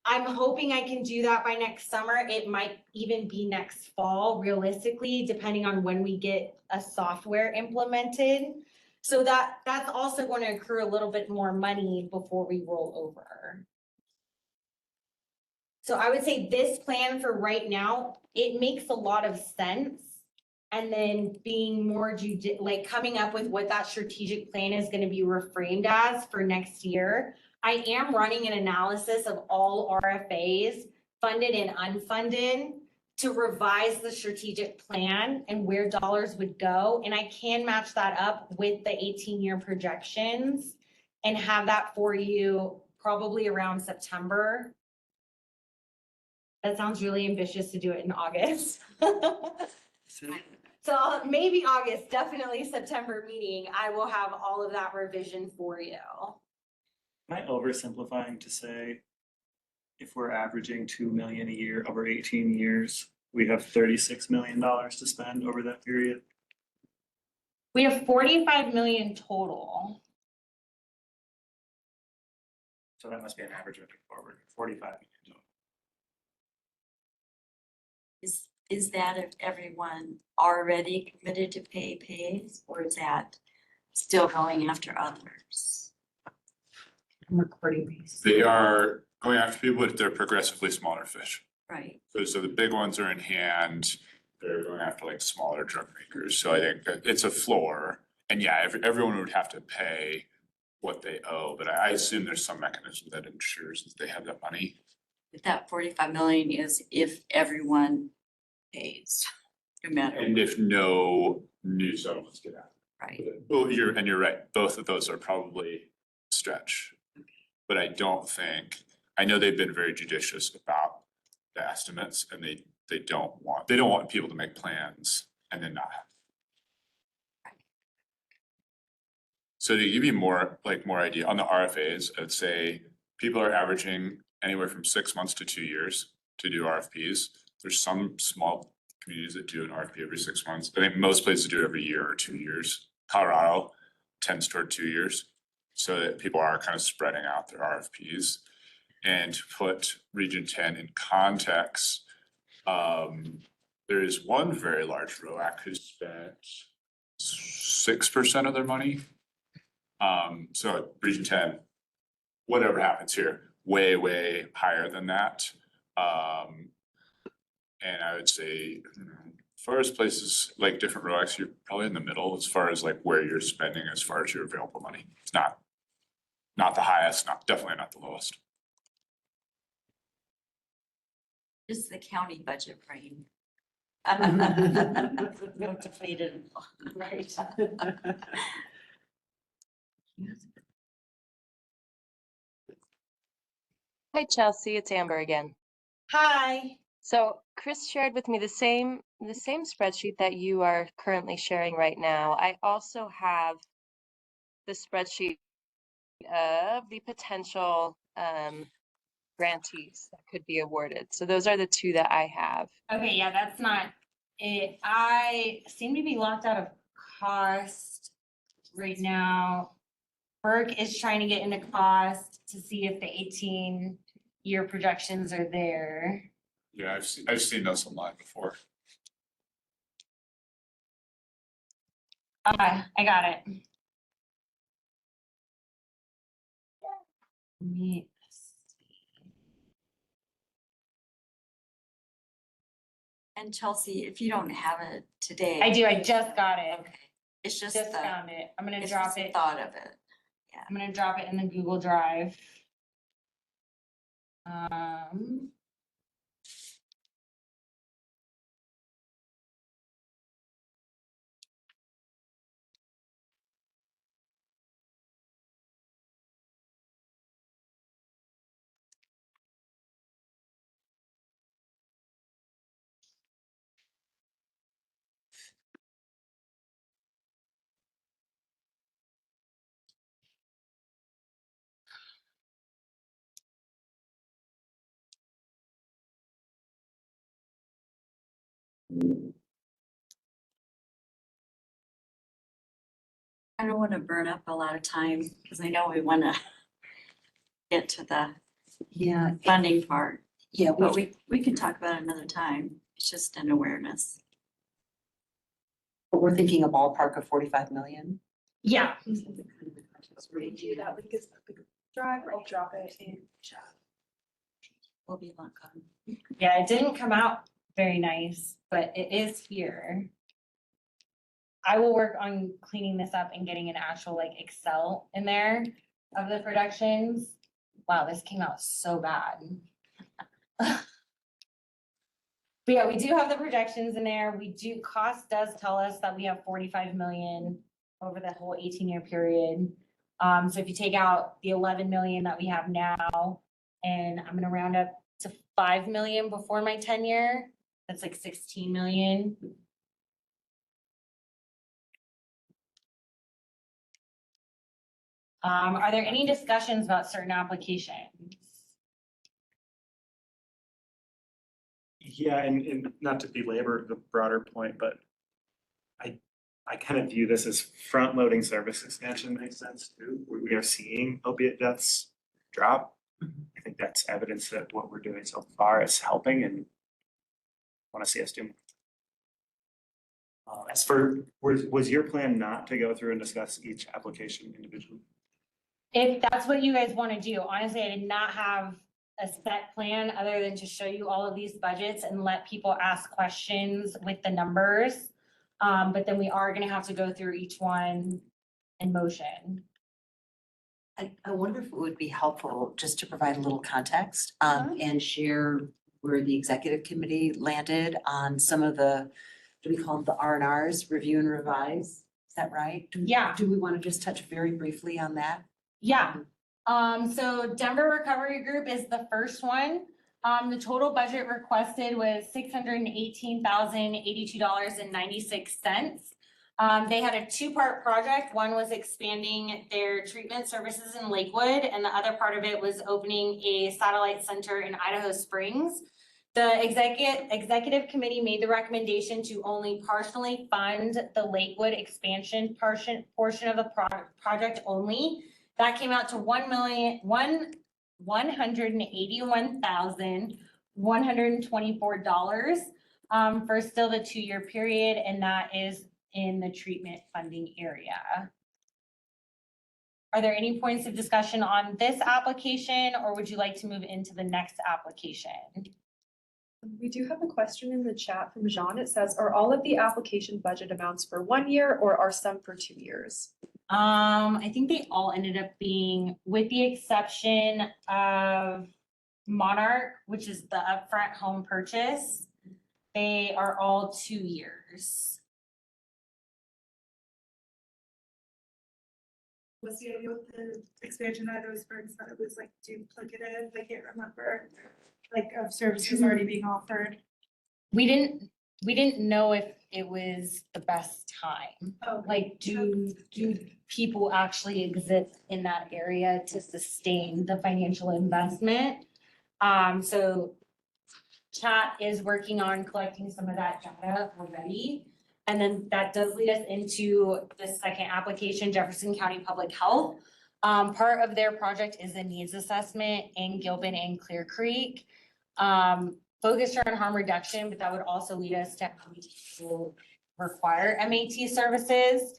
Speaker 1: I'm hoping I can do that by next summer. It might even be next fall, realistically, depending on when we get a software implemented. So that's also going to accrue a little bit more money before we roll over. So I would say this plan for right now, it makes a lot of sense. And then being more like coming up with what that strategic plan is going to be reframed as for next year. I am running an analysis of all RFAs, funded and unfunded, to revise the strategic plan and where dollars would go. And I can match that up with the 18-year projections and have that for you probably around September. That sounds really ambitious to do it in August. So maybe August, definitely September meeting, I will have all of that revision for you.
Speaker 3: Am I oversimplifying to say if we're averaging 2 million a year over 18 years, we have $36 million to spend over that period?
Speaker 1: We have 45 million total.
Speaker 3: So that must be an average moving forward, 45 million.
Speaker 4: Is that if everyone already committed to pays, or is that still going after others?
Speaker 2: Recording these.
Speaker 10: They are going after people, but they're progressively smaller fish.
Speaker 4: Right.
Speaker 10: So the big ones are in hand, they're going after like smaller drug makers. So I think that it's a floor. And yeah, everyone would have to pay what they owe, but I assume there's some mechanism that ensures that they have that money.
Speaker 4: But that 45 million is if everyone pays, no matter.
Speaker 10: And if no new settlements get out.
Speaker 4: Right.
Speaker 10: Well, you're right. Both of those are probably a stretch. But I don't think, I know they've been very judicious about the estimates, and they don't want people to make plans and then not have. So to give you more idea on the RFAs, I'd say people are averaging anywhere from 6 months to 2 years to do RFPs. There's some small communities that do an RFP every 6 months. I think most places do it every year or 2 years. Colorado tends toward 2 years, so that people are kind of spreading out their RFPs. And to put Region 10 in context, there is one very large ROAC who spent 6% of their money. So Region 10, whatever happens here, way higher than that. And I would say, as far as places like different ROACs, you're probably in the middle as far as like where you're spending as far as your available money. It's not the highest, definitely not the lowest.
Speaker 4: Is the county budget brain?
Speaker 2: No deflated, right?
Speaker 11: Hi, Chelsea, it's Amber again.
Speaker 1: Hi.
Speaker 11: So Chris shared with me the same spreadsheet that you are currently sharing right now. I also have the spreadsheet of the potential grantees that could be awarded. So those are the 2 that I have.
Speaker 1: Okay, yeah, that's not it. I seem to be locked out of cost right now. Burke is trying to get into cost to see if the 18-year projections are there.
Speaker 10: Yeah, I've seen those online before.
Speaker 1: I got it.
Speaker 4: And Chelsea, if you don't have it today.
Speaker 1: I do, I just got it.
Speaker 4: Okay, it's just
Speaker 1: Just
Speaker 4: the,
Speaker 1: found it. I'm gonna
Speaker 4: it's
Speaker 1: drop
Speaker 4: just the
Speaker 1: it.
Speaker 4: thought of it.
Speaker 1: I'm gonna drop it in the Google Drive.
Speaker 4: I don't want to burn up a lot of time because I know we want to get to the
Speaker 2: Yeah,
Speaker 4: funding part,
Speaker 2: yeah,
Speaker 4: but we can talk about it another time. It's just an awareness.
Speaker 2: we're thinking a ballpark of 45 million.
Speaker 1: Yeah,
Speaker 7: Do that link is the drive, I'll drop it in chat.
Speaker 4: We'll be long gone.
Speaker 1: yeah, it didn't come out very nice, but it is here. I will work on cleaning this up and getting an actual like Excel in there of the productions. Wow, this came out so bad. But yeah, we do have the projections in there. Cost does tell us that we have 45 million over the whole 18-year period. So if you take out the 11 million that we have now, and I'm gonna round up to 5 million before my 10-year, that's like 16 million. Are there any discussions about certain applications?
Speaker 3: Yeah, and not to belabor the broader point, but I kind of view this as front loading service expansion makes sense too. We are seeing opiate deaths drop. I think that's evidence that what we're doing so far is helping and want to see us do more. As for, was your plan not to go through and discuss each application individually?
Speaker 1: If that's what you guys want to do, honestly, I did not have a set plan other than to show you all of these budgets and let people ask questions with the numbers. But then we are gonna have to go through each one in motion.
Speaker 2: I wonder if it would be helpful just to provide a little context, and share where the executive committee landed on some of the, do we call them the R&Rs, review and revise? Is that right?
Speaker 1: Yeah.
Speaker 2: Do we want to just touch very briefly on that?
Speaker 1: Yeah, so Denver Recovery Group is the first one. The total budget requested was $618,082.96. They had a two-part project. One was expanding their treatment services in Lakewood, and the other part of it was opening a satellite center in Idaho Springs. The executive committee made the recommendation to only partially fund the Lakewood expansion portion of the project only. That came out to $1,181,124 for still the 2-year period, and that is in the treatment funding area. Are there any points of discussion on this application, or would you like to move into the next application?
Speaker 12: We do have a question in the chat from Jean. It says, are all of the application budget amounts for 1 year or are some for 2 years?
Speaker 1: I think they all ended up being, with the exception of Monarch, which is the upfront home purchase, they are all 2 years.
Speaker 7: Was the idea with the expansion of those Springs that it was like duplicative? I can't remember, like of services already being offered.
Speaker 1: We didn't know if it was the best time.
Speaker 7: Oh,
Speaker 1: Like, do people actually exist in that area to sustain the financial investment? So chat is working on collecting some of that data already. And then that does lead us into the second application, Jefferson County Public Health. Part of their project is a needs assessment in Gilpin and Clear Creek. Focused on harm reduction, but that would also lead us to how many people require MAT services.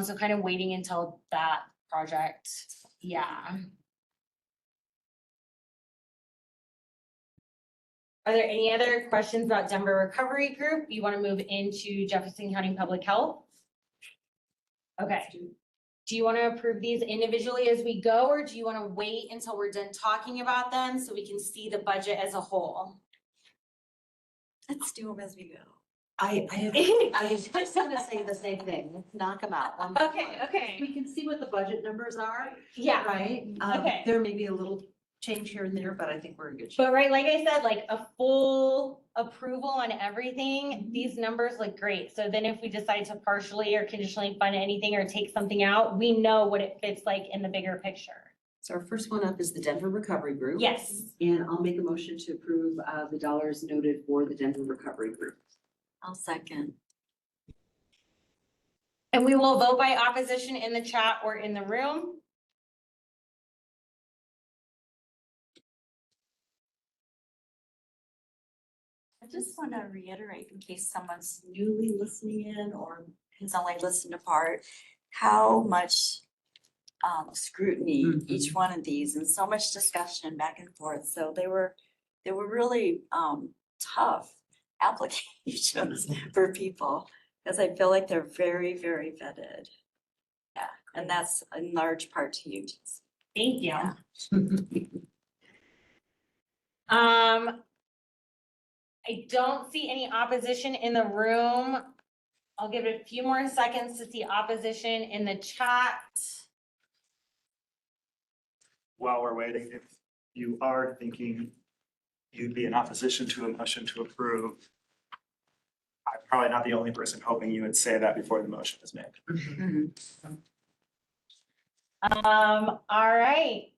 Speaker 1: So kind of waiting until that project, yeah. Are there any other questions about Denver Recovery Group? You want to move into Jefferson County Public Health? Okay. Do you want to approve these individually as we go, or do you want to wait until we're done talking about them so we can see the budget as a whole?
Speaker 4: Let's do them as we go.
Speaker 2: I was just gonna say the same thing, let's knock them out. one by
Speaker 1: Okay,
Speaker 2: one.
Speaker 1: okay.
Speaker 2: We can see what the budget numbers are,
Speaker 1: Yeah.
Speaker 2: right?
Speaker 1: Okay.
Speaker 2: There may be a little change here and there, but I think we're in good shape.
Speaker 1: But right, like I said, like a full approval on everything, these numbers look great. So then if we decide to partially or conditionally fund anything or take something out, we know what it fits like in the bigger picture.
Speaker 2: So our first one up is the Denver Recovery Group.
Speaker 1: Yes.
Speaker 2: And I'll make a motion to approve the dollars noted for the Denver Recovery Group.
Speaker 4: I'll second.
Speaker 1: And we will vote by opposition in the chat or in the room.
Speaker 4: I just want to reiterate in case someone's newly listening in or has only listened to part, how much scrutiny each one of these and so much discussion back and forth. So they were really tough applications for people because I feel like they're very, very vetted. Yeah, and that's in large part to you, Jess.
Speaker 1: Thank you.
Speaker 4: Yeah.
Speaker 1: I don't see any opposition in the room. I'll give it a few more seconds to see opposition in the chat.
Speaker 3: While we're waiting, if you are thinking you'd be in opposition to a motion to approve, I'm probably not the only person hoping you would say that before the motion is made.
Speaker 1: All right.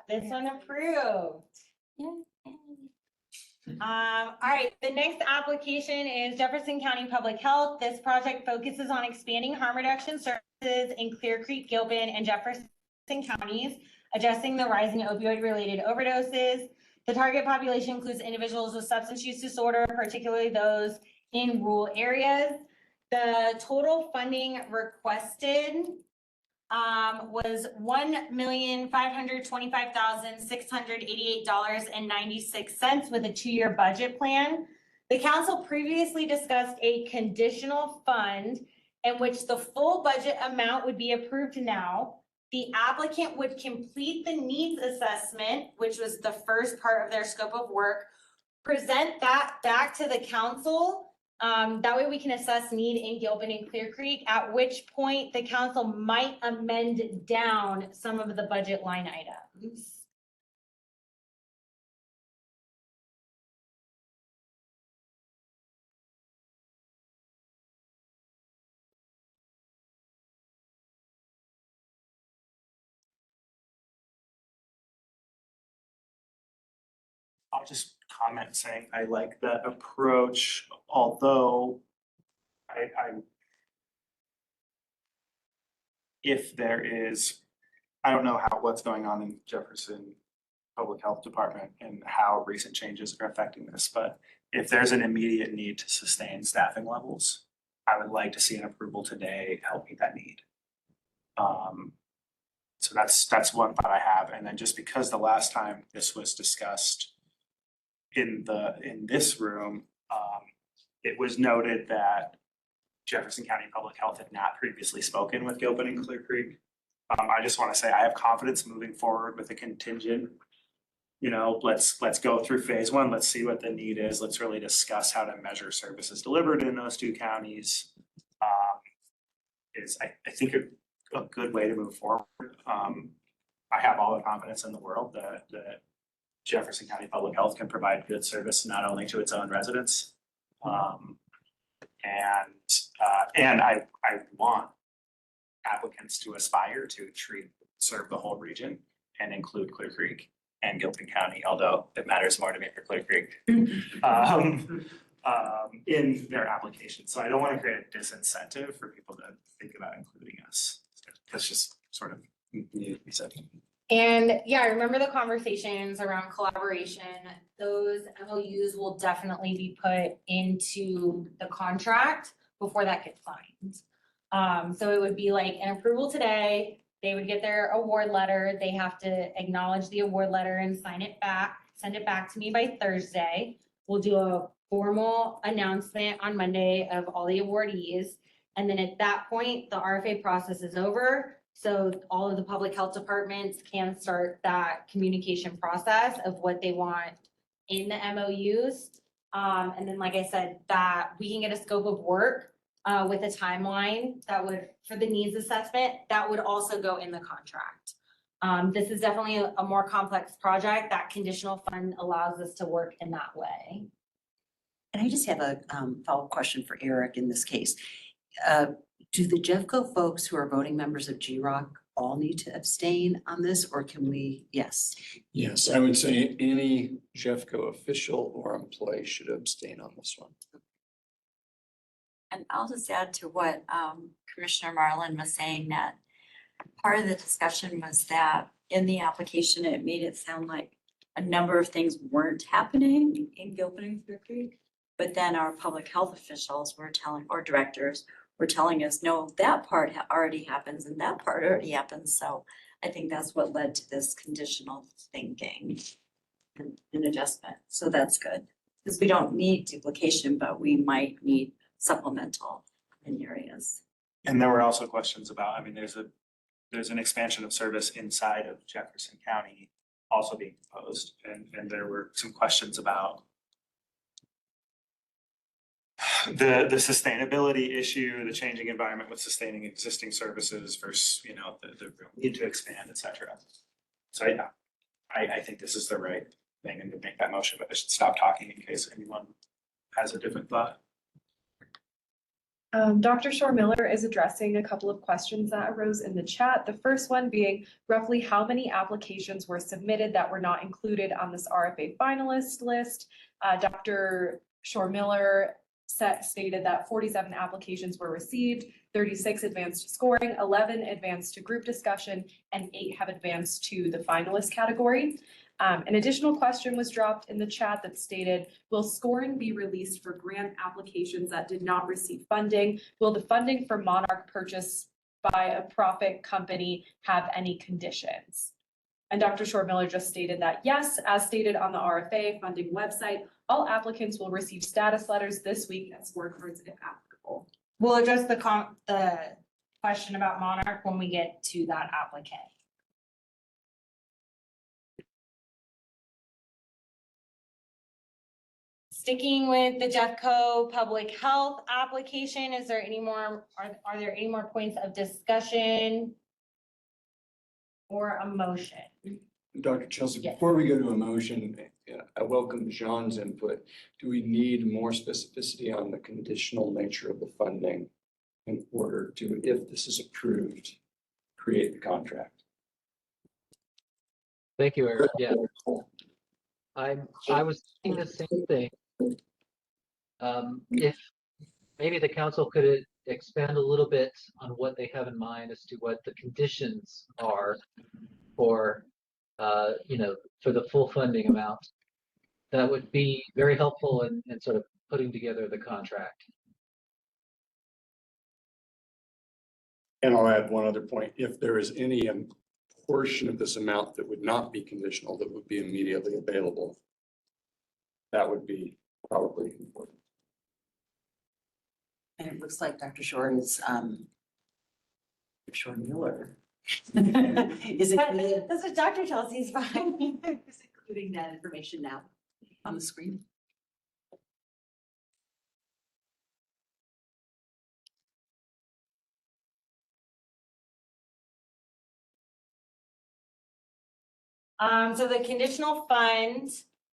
Speaker 1: This one approved. All right, the next application is Jefferson County Public Health. This project focuses on expanding harm reduction services in Clear Creek, Gilpin, and Jefferson counties, addressing the rising opioid-related overdoses. The target population includes individuals with substance use disorder, particularly those in rural areas. The total funding requested was $1,525,688.96 with a 2-year budget plan. The council previously discussed a conditional fund in which the full budget amount would be approved now. The applicant would complete the needs assessment, which was the first part of their scope of work, present that back to the council. That way we can assess need in Gilpin and Clear Creek, at which point the council might amend down some of the budget line items.
Speaker 3: I'll just comment saying I like that approach, although if there is, I don't know what's going on in Jefferson Public Health Department and how recent changes are affecting this, but if there's an immediate need to sustain staffing levels, I would like to see an approval today help meet that need. So that's one thought I have. And then just because the last time this was discussed in this room, it was noted that Jefferson County Public Health had not previously spoken with Gilpin and Clear Creek. I just want to say I have confidence moving forward with a contingent. You know, let's go through phase one. Let's see what the need is. Let's really discuss how to measure services delivered in those two counties. Is I think a good way to move forward. I have all the confidence in the world that Jefferson County Public Health can provide good service not only to its own residents, and I want applicants to aspire to serve the whole region and include Clear Creek and Gilpin County, although it matters more to me for Clear Creek in their application. So I don't want to create a disincentive for people to think about including us. That's just sort of needed to be said.
Speaker 1: And yeah, I remember the conversations around collaboration. Those MOUs will definitely be put into the contract before that gets signed. So it would be like an approval today, They would get their award letter. They have to acknowledge the award letter and sign it back, send it back to me by Thursday. We'll do a formal announcement on Monday of all the awardees. And then at that point, the RFA process is over. So all of the public health departments can start that communication process of what they want in the MOUs. And then, like I said, that we can get a scope of work with a timeline that would, for the needs assessment, that would also go in the contract. This is definitely a more complex project. That conditional fund allows us to work in that way.
Speaker 2: And I just have a follow-up question for Eric in this case. Do the Jeffco folks who are voting members of GROC all need to abstain on this, or can we, yes?
Speaker 13: Yes, I would say any Jeffco official or employee should abstain on this one.
Speaker 4: And I'll just add to what Commissioner Marlin was saying, that part of the discussion was that in the application, it made it sound like a number of things weren't happening in Gilpin and Clear Creek. But then our public health officials were telling, or directors were telling us, no, that part already happens and that part already happens. So I think that's what led to this conditional thinking and adjustment. So that's good. Because we don't need duplication, but we might need supplemental in areas.
Speaker 3: And there were also questions about, I mean, there's an expansion of service inside of Jefferson County also being proposed. And there were some questions about the sustainability issue, the changing environment with sustaining existing services versus, you know, the need to expand, et cetera. So yeah, I think this is the right thing and to make that motion, but I should stop talking in case anyone has a different thought.
Speaker 12: Dr. Shore-Miller is addressing a couple of questions that arose in the chat. The first one being roughly how many applications were submitted that were not included on this RFA finalist list. Dr. Shore-Miller stated that 47 applications were received, 36 advanced to scoring, 11 advanced to group discussion, and 8 have advanced to the finalist category. An additional question was dropped in the chat that stated, will scoring be released for grant applications that did not receive funding? Will the funding for Monarch purchase by a profit company have any conditions? And Dr. Shore-Miller just stated that yes, as stated on the RFA funding website, all applicants will receive status letters this week and scorecards if applicable.
Speaker 1: We'll address the question about Monarch when we get to that applicant. Sticking with the Jeffco Public Health application, is there any more, are there any more points of discussion or a motion?
Speaker 13: Dr. Chelsea,
Speaker 1: Yes.
Speaker 13: before we go to a motion, I welcome Jean's input. Do we need more specificity on the conditional nature of the funding in order to, if this is approved, create the contract?
Speaker 14: Thank you, Eric. Yeah. I was thinking the same thing. If maybe the council could expand a little bit on what they have in mind as to what the conditions are for, you know, for the full funding amount, that would be very helpful in sort of putting together the contract.
Speaker 13: And I'll add one other point. If there is any portion of this amount that would not be conditional, that would be immediately available, that would be probably important.
Speaker 2: And it looks like Dr. Shore is, Shore-Miller. Is it?
Speaker 1: This is Dr. Chelsea's fine.
Speaker 2: Is including that information now on the screen?
Speaker 1: So the conditional fund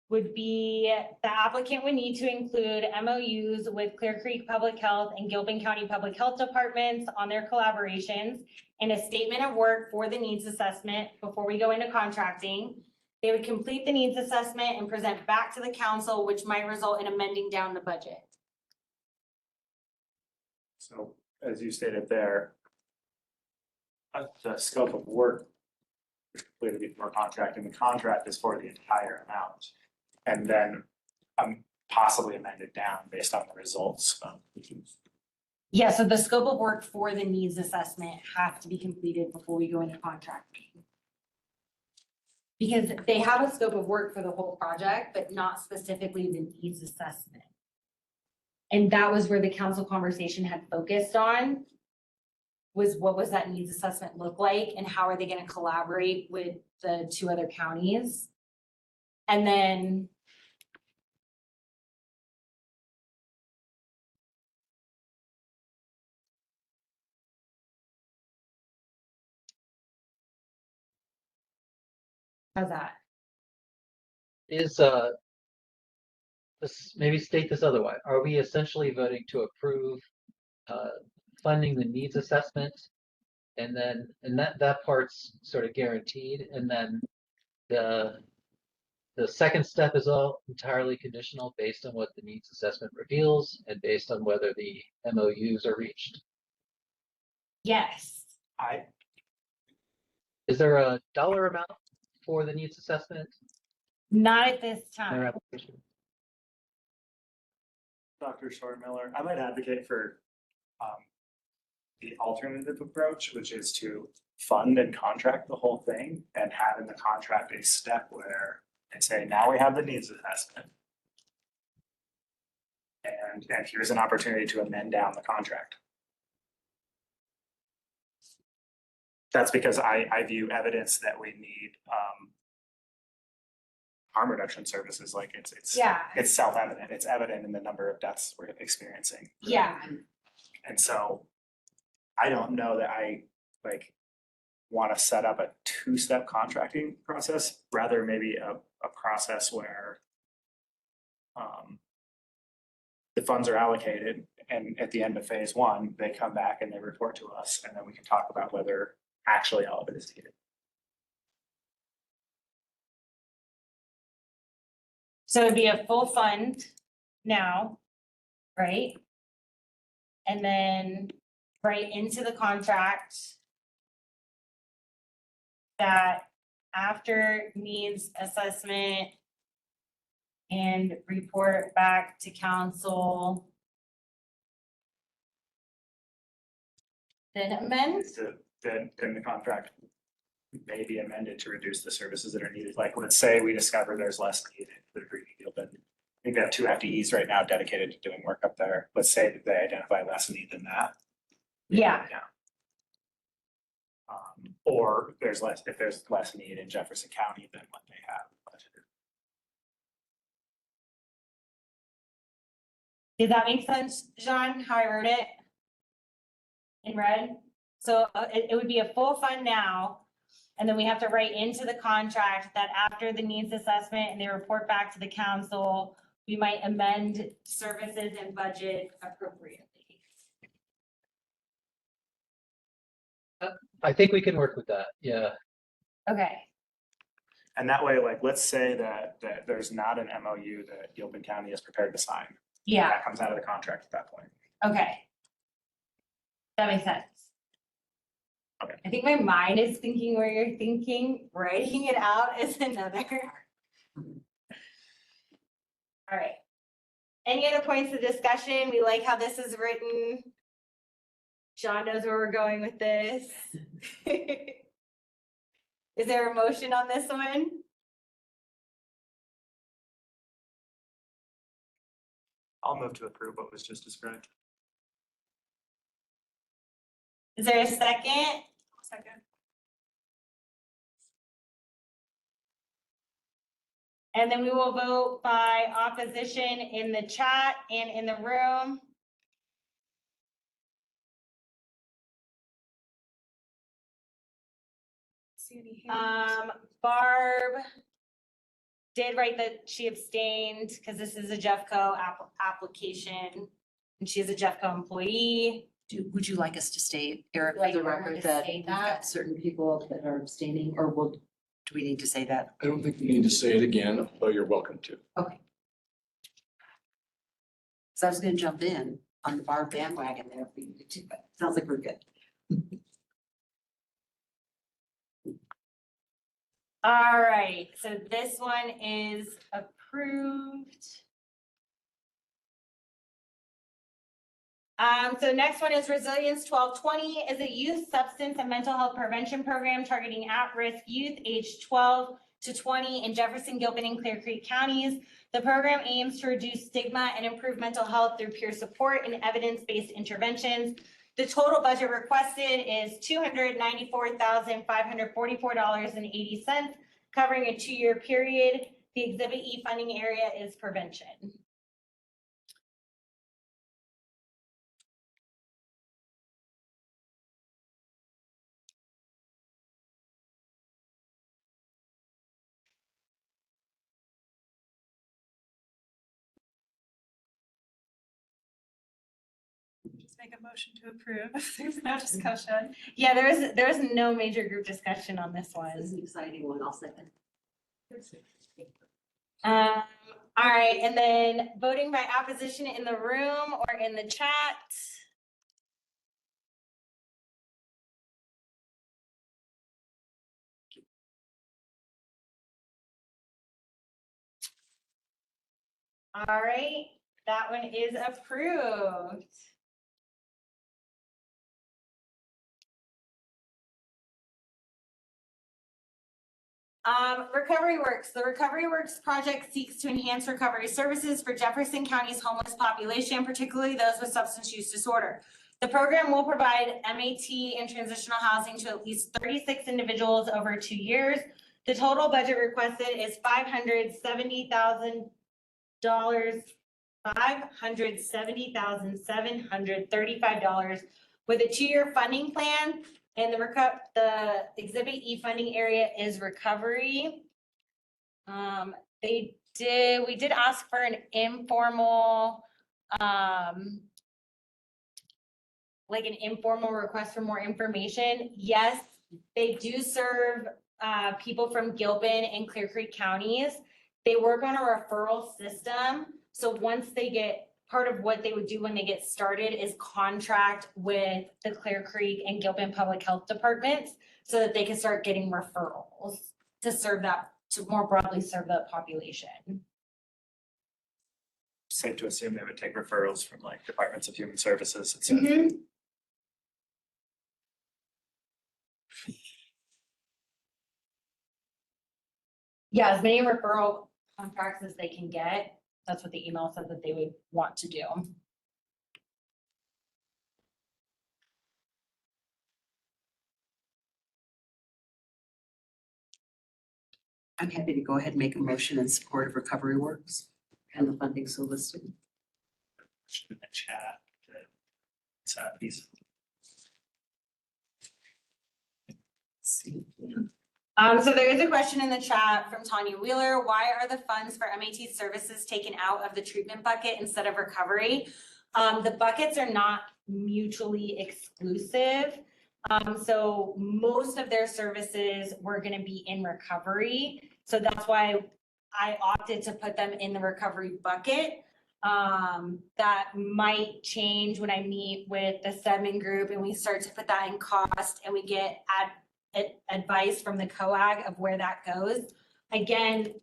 Speaker 1: would be, the applicant would need to include MOUs with Clear Creek Public Health and Gilpin County Public Health Departments on their collaborations and a statement of work for the needs assessment before we go into contracting. They would complete the needs assessment and present back to the council, which might result in amending down the budget.
Speaker 3: So as you stated there, the scope of work is completed before contracting. The contract is for the entire amount. And then possibly amended down based on the results.
Speaker 1: Yeah, so the scope of work for the needs assessment has to be completed before we go into contracting. Because they have a scope of work for the whole project, but not specifically the needs assessment. And that was where the council conversation had focused on, was what was that needs assessment look like and how are they gonna collaborate with the 2 other counties? And then how's that?
Speaker 14: Is, this, maybe state this otherwise. Are we essentially voting to approve, funding the needs assessment? And then, and that part's sort of guaranteed, and then the second step is all entirely conditional based on what the needs assessment reveals and based on whether the MOUs are reached.
Speaker 1: Yes.
Speaker 14: Is there a dollar amount for the needs assessment?
Speaker 1: Not at this
Speaker 14: in our
Speaker 1: time.
Speaker 14: application?
Speaker 3: Dr. Shore-Miller, I might advocate for the alternative approach, which is to fund and contract the whole thing and have in the contract a step where they say, now we have the needs assessment. And here's an opportunity to amend down the contract. That's because I view evidence that we need harm reduction services, like it's self-evident, it's evident in the number of deaths we're experiencing.
Speaker 1: Yeah.
Speaker 3: And so I don't know that I want to set up a 2-step contracting process, rather maybe a process where the funds are allocated and at the end of phase 1, they come back and they report to us, and then we can talk about whether actually all of it is needed.
Speaker 1: So it'd be a full fund now, right? And then right into the contract that after needs assessment and report back to council, then amend?
Speaker 3: Then the contract may be amended to reduce the services that are needed. Like, let's say we discover there's less need for the Green Field, and I think we have 2 FTEs right now dedicated to doing work up there. Let's say that they identify less need than that.
Speaker 1: Yeah.
Speaker 3: Or if there's less need in Jefferson County than what they have budgeted.
Speaker 1: Did that make sense, John, how I wrote it? In red? So it would be a full fund now, and then we have to write into the contract that after the needs assessment and they report back to the council, we might amend services and budget appropriately.
Speaker 14: I think we can work with that, yeah.
Speaker 1: Okay.
Speaker 3: And that way, like, let's say that there's not an MOU that Gilpin County is prepared to sign.
Speaker 1: Yeah,
Speaker 3: That comes out of the contract at that point.
Speaker 1: okay. That makes sense.
Speaker 3: Okay.
Speaker 1: I think my mind is thinking where you're thinking, writing it out is another. All right. Any other points of discussion? We like how this is written. John knows where we're going with this. Is there a motion on this one?
Speaker 3: I'll move to approve what was just described.
Speaker 1: Is there a second?
Speaker 7: Second.
Speaker 1: And then we will vote by opposition in the chat and in the room.
Speaker 7: See any hands?
Speaker 1: Barb did write that she abstained because this is a Jeffco application and she is a Jeffco employee.
Speaker 2: Would you like us to state, Eric,
Speaker 1: Like
Speaker 2: for the
Speaker 1: her
Speaker 2: record,
Speaker 1: to
Speaker 2: that
Speaker 1: state
Speaker 2: we've
Speaker 1: that?
Speaker 2: got certain people that are abstaining, or do we need to say that?
Speaker 13: I don't think we need to say it again, although you're welcome to.
Speaker 2: Okay. So I was gonna jump in on the bar bandwagon there if we needed to, but sounds like we're good.
Speaker 1: All right, so this one is approved. So next one is Resilience 1220 is a youth substance and mental health prevention program targeting at-risk youth aged 12 to 20 in Jefferson, Gilpin, and Clear Creek counties. The program aims to reduce stigma and improve mental health through peer support and evidence-based interventions. The total budget requested is $294,544.80, covering a 2-year period. The Exhibit E funding area is prevention.
Speaker 7: Just make a motion to approve. There's no discussion.
Speaker 1: Yeah, there's no major group discussion on this
Speaker 2: This
Speaker 1: one.
Speaker 2: is an exciting one. I'll second.
Speaker 1: All right, and then voting by opposition in the room or in the chat. All right, that one is approved. Recovery Works. The Recovery Works project seeks to enhance recovery services for Jefferson County's homeless population, particularly those with substance use disorder. The program will provide MAT and transitional housing to at least 36 individuals over 2 years. The total budget requested is $570,735 with a 2-year funding plan. And the Exhibit E funding area is recovery. We did ask for an informal, like an informal request for more information. Yes, they do serve people from Gilpin and Clear Creek counties. They work on a referral system. So once they get, part of what they would do when they get started is contract with the Clear Creek and Gilpin Public Health Departments so that they can start getting referrals to serve that, to more broadly serve the population.
Speaker 3: Safe to assume they would take referrals from like departments of human services, et cetera.
Speaker 1: Mhm. Yeah, as many referral contracts as they can get. That's what the email said that they would want to do.
Speaker 2: I'm happy to go ahead and make a motion in support of Recovery Works and the funding so listed.
Speaker 3: In the chat. It's these.
Speaker 2: See.
Speaker 1: So there is a question in the chat from Tanya Wheeler. Why are the funds for MAT services taken out of the treatment bucket instead of recovery? The buckets are not mutually exclusive. So most of their services were going to be in recovery. So that's why I opted to put them in the recovery bucket. That might change when I meet with the Sedman group and we start to put that in cost and we get advice from the COAG of where that goes. Again,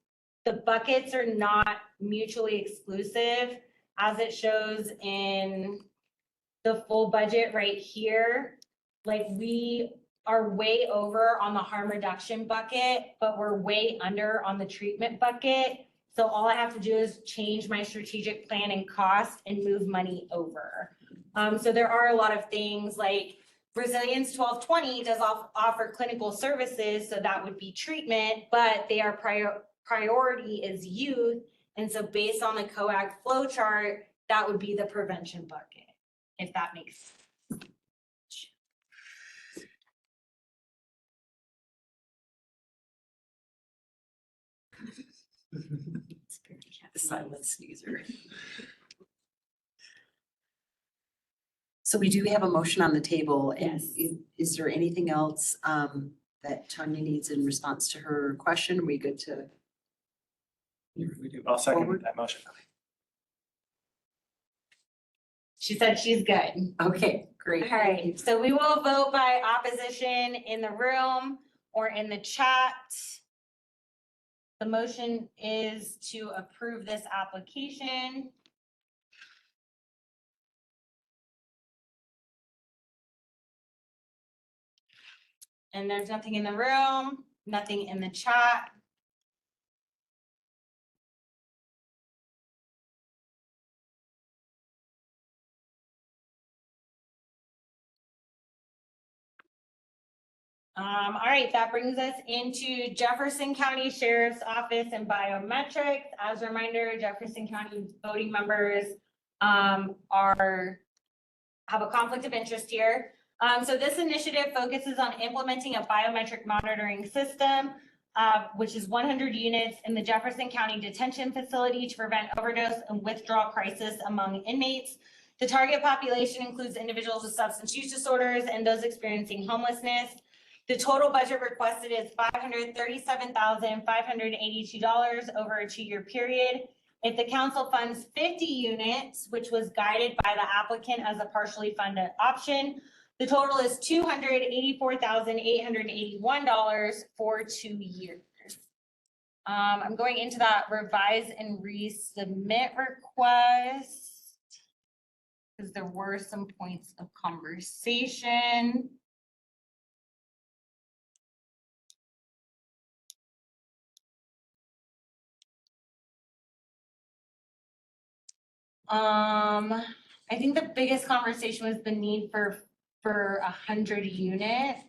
Speaker 1: the buckets are not mutually exclusive as it shows in the full budget right here. Like we are way over on the harm reduction bucket, but we're way under on the treatment bucket. So all I have to do is change my strategic plan and cost and move money over. So there are a lot of things like Resilience 1220 does offer clinical services, so that would be treatment, but they are priority is youth. And so based on the COAG flow chart, that would be the prevention bucket, if that makes sense.
Speaker 2: The silent sneezer. So we do have a motion on the table, and is there anything else that Tanya needs in response to her question? Are we good to?
Speaker 3: We do. I'll second
Speaker 2: Forward.
Speaker 3: that motion.
Speaker 1: She said she's good.
Speaker 2: Okay, great.
Speaker 1: All right, so we will vote by opposition in the room or in the chat. The motion is to approve this application. And there's nothing in the room, nothing in the chat. All right, that brings us into Jefferson County Sheriff's Office and biometrics. As a reminder, Jefferson County voting members have a conflict of interest here. So this initiative focuses on implementing a biometric monitoring system, which is 100 units in the Jefferson County Detention Facility to prevent overdose and withdrawal crisis among inmates. The target population includes individuals with substance use disorders and those experiencing homelessness. The total budget requested is $537,582 over a 2-year period. If the council funds 50 units, which was guided by the applicant as a partially funded option, the total is $284,881 for 2 years. I'm going into that revise and resubmit request because there were some points of conversation. I think the biggest conversation was the need for 100 units.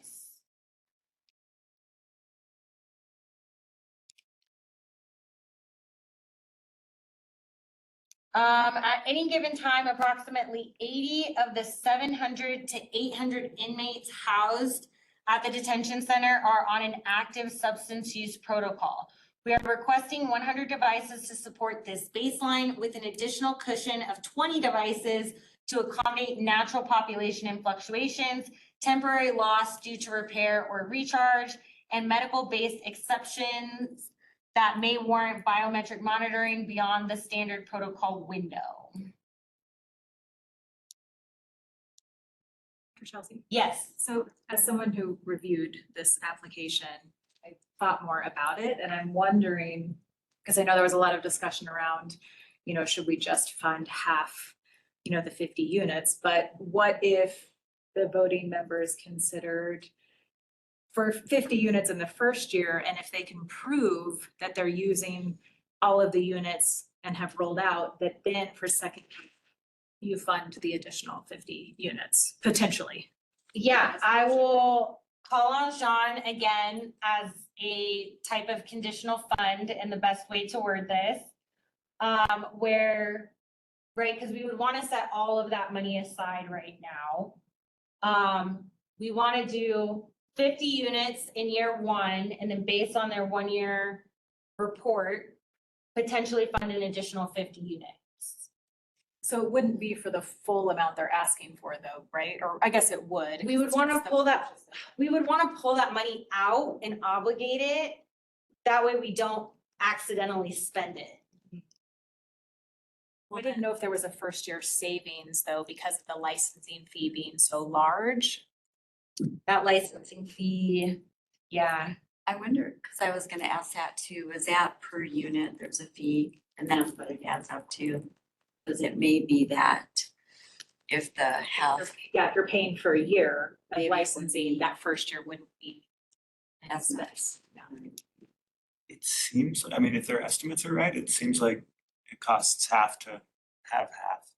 Speaker 1: At any given time, approximately 80 of the 700 to 800 inmates housed at the detention center are on an active substance use protocol. We are requesting 100 devices to support this baseline with an additional cushion of 20 devices to accommodate natural population and fluctuations, temporary loss due to repair or recharge, and medical-based exceptions that may warrant biometric monitoring beyond the standard protocol window.
Speaker 5: For Chelsea.
Speaker 1: Yes.
Speaker 5: So as someone who reviewed this application, I thought more about it, and I'm wondering, because I know there was a lot of discussion around, should we just fund half, the 50 units, but what if the voting members considered for 50 units in the first year, and if they can prove that they're using all of the units and have rolled out, that then for second you fund the additional 50 units, potentially.
Speaker 1: Yeah, I will call on Sean again as a type of conditional fund and the best way to word this. Right, because we would want to set all of that money aside right now. We want to do 50 units in year 1, and then based on their 1-year report, potentially fund an additional 50 units.
Speaker 5: So it wouldn't be for the full amount they're asking for though, right? Or I guess it would.
Speaker 1: We would want to pull that money out and obligate it. That way we don't accidentally spend it.
Speaker 5: I didn't know if there was a first year savings though, because of the licensing fee being so large.
Speaker 1: That licensing fee, yeah.
Speaker 4: I wonder, because I was gonna ask that too, is that per unit, there's a fee, and that's what it adds up to? Because it may be that if the health.
Speaker 5: Yeah, if you're paying for a year of
Speaker 4: Maybe it would
Speaker 5: licensing, that first year wouldn't be.
Speaker 4: That's nice.
Speaker 3: It seems, I mean, if their estimates are right, it seems like it costs half to have half.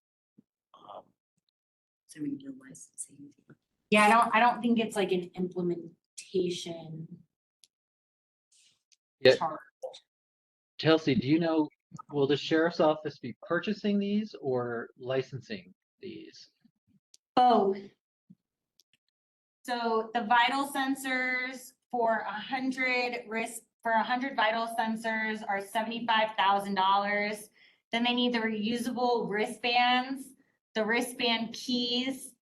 Speaker 4: So we do licensing.
Speaker 1: Yeah, I don't think it's like an implementation
Speaker 14: Yeah.
Speaker 1: charge.
Speaker 14: Chelsea, do you know, will the sheriff's office be purchasing these or licensing these?
Speaker 1: Both. So the vital sensors for 100 vital sensors are $75,000. Then they need the reusable wristbands, the wristband keys,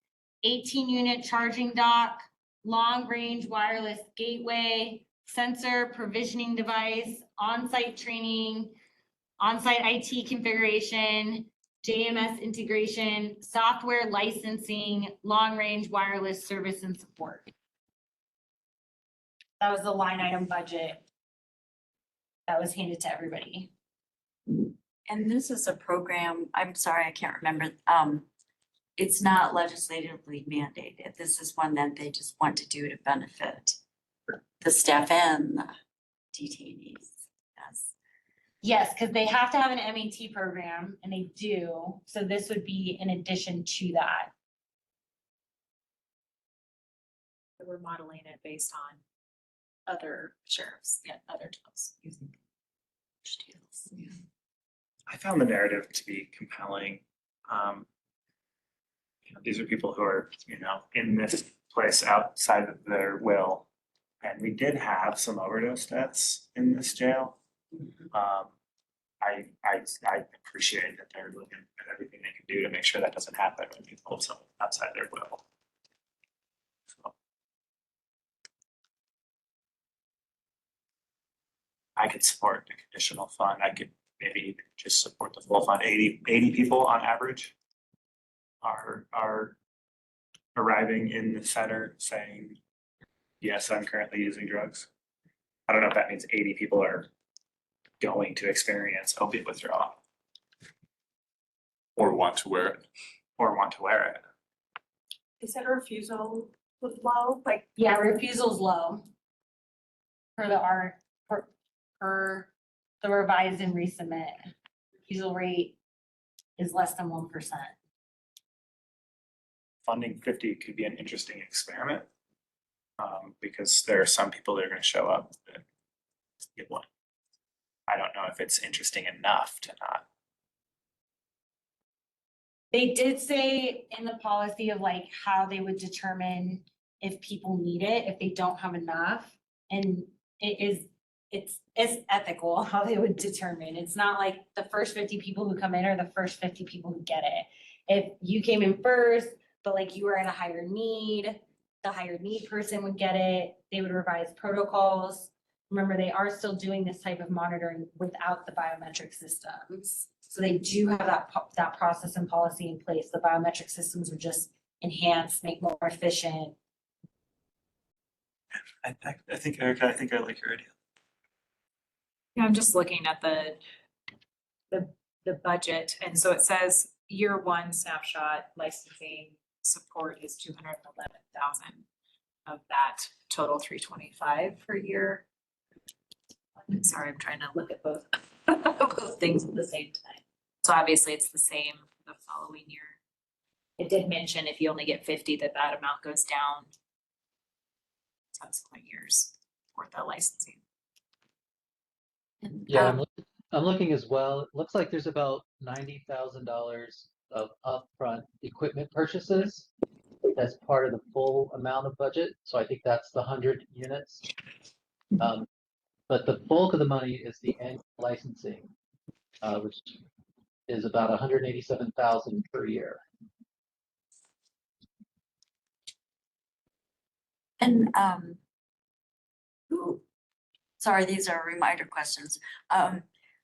Speaker 1: 18-unit charging dock, long-range wireless gateway, sensor provisioning device, on-site training, on-site IT configuration, JMS integration, software licensing, long-range wireless service and support. That was the line item budget that was handed to everybody.
Speaker 4: And this is a program, I'm sorry, I can't remember, it's not legislatively mandated. This is one that they just want to do to benefit the staff and the detainees. Yes.
Speaker 1: Yes, because they have to have an MAT program and they do. So this would be in addition to that.
Speaker 5: We're modeling it based on other sheriffs and other towns using.
Speaker 3: I found the narrative to be compelling. These are people who are, in this place outside of their will. And we did have some overdose deaths in this jail. I appreciate that they're looking at everything they can do to make sure that doesn't happen when people have someone outside their will. So I could support the conditional fund. I could maybe just support the full fund. 80 people on average are arriving in the center saying, yes, I'm currently using drugs. I don't know if that means 80 people are going to experience opiate withdrawal.
Speaker 10: Or want to wear it.
Speaker 3: Or want to wear it.
Speaker 7: Is that a refusal with low, like?
Speaker 1: Yeah, refusal's low. Per the revised and resubmit. Refusal rate is less than 1%.
Speaker 3: Funding 50 could be an interesting experiment. Because there are some people that are going to show up that get one. I don't know if it's interesting enough to not.
Speaker 1: They did say in the policy of like how they would determine if people need it, if they don't have enough. And it's ethical how they would determine. It's not like the first 50 people who come in are the first 50 people who get it. If you came in first, but like you were at a higher need, the higher need person would get it. They would revise protocols. Remember, they are still doing this type of monitoring without the biometric systems. So they do have that process and policy in place. The biometric systems are just enhanced, make more efficient.
Speaker 3: I think, Erica, I think I like your idea.
Speaker 5: Yeah, I'm just looking at the budget, and so it says year one snapshot licensing support is 211,000 of that total 325 per year. I'm sorry, I'm trying to look at both both things at the same time. So obviously it's the same the following year. It did mention if you only get 50 that amount goes down subsequent years for the licensing.
Speaker 14: Yeah, I'm looking as well. It looks like there's about $90,000 of upfront equipment purchases as part of the full amount of budget. So I think that's the 100 units. But the bulk of the money is the annual licensing, which is about 187,000 per year.
Speaker 4: And sorry, these are reminder questions.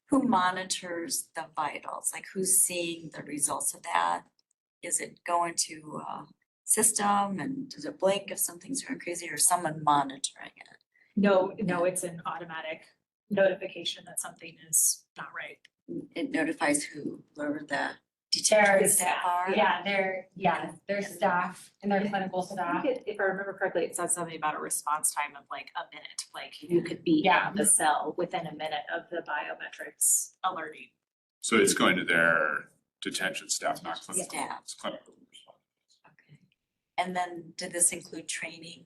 Speaker 4: Who monitors the vitals? Like who's seeing the results of that? Is it going to a system and does it blink if something's going crazy or someone monitoring it?
Speaker 5: No, it's an automatic notification that something is not right.
Speaker 4: It notifies whoever the
Speaker 1: Their
Speaker 4: detective staff are?
Speaker 1: Yeah, their staff and their clinical
Speaker 5: I
Speaker 1: staff.
Speaker 5: think if I remember correctly, it says something about a response time of like a minute, like you could be
Speaker 1: Yeah.
Speaker 5: in the cell within a minute of the biometrics alerting.
Speaker 10: So it's going to their detention staff, not clinical.
Speaker 4: Staff.
Speaker 10: It's clinical.
Speaker 4: Okay. And then did this include training?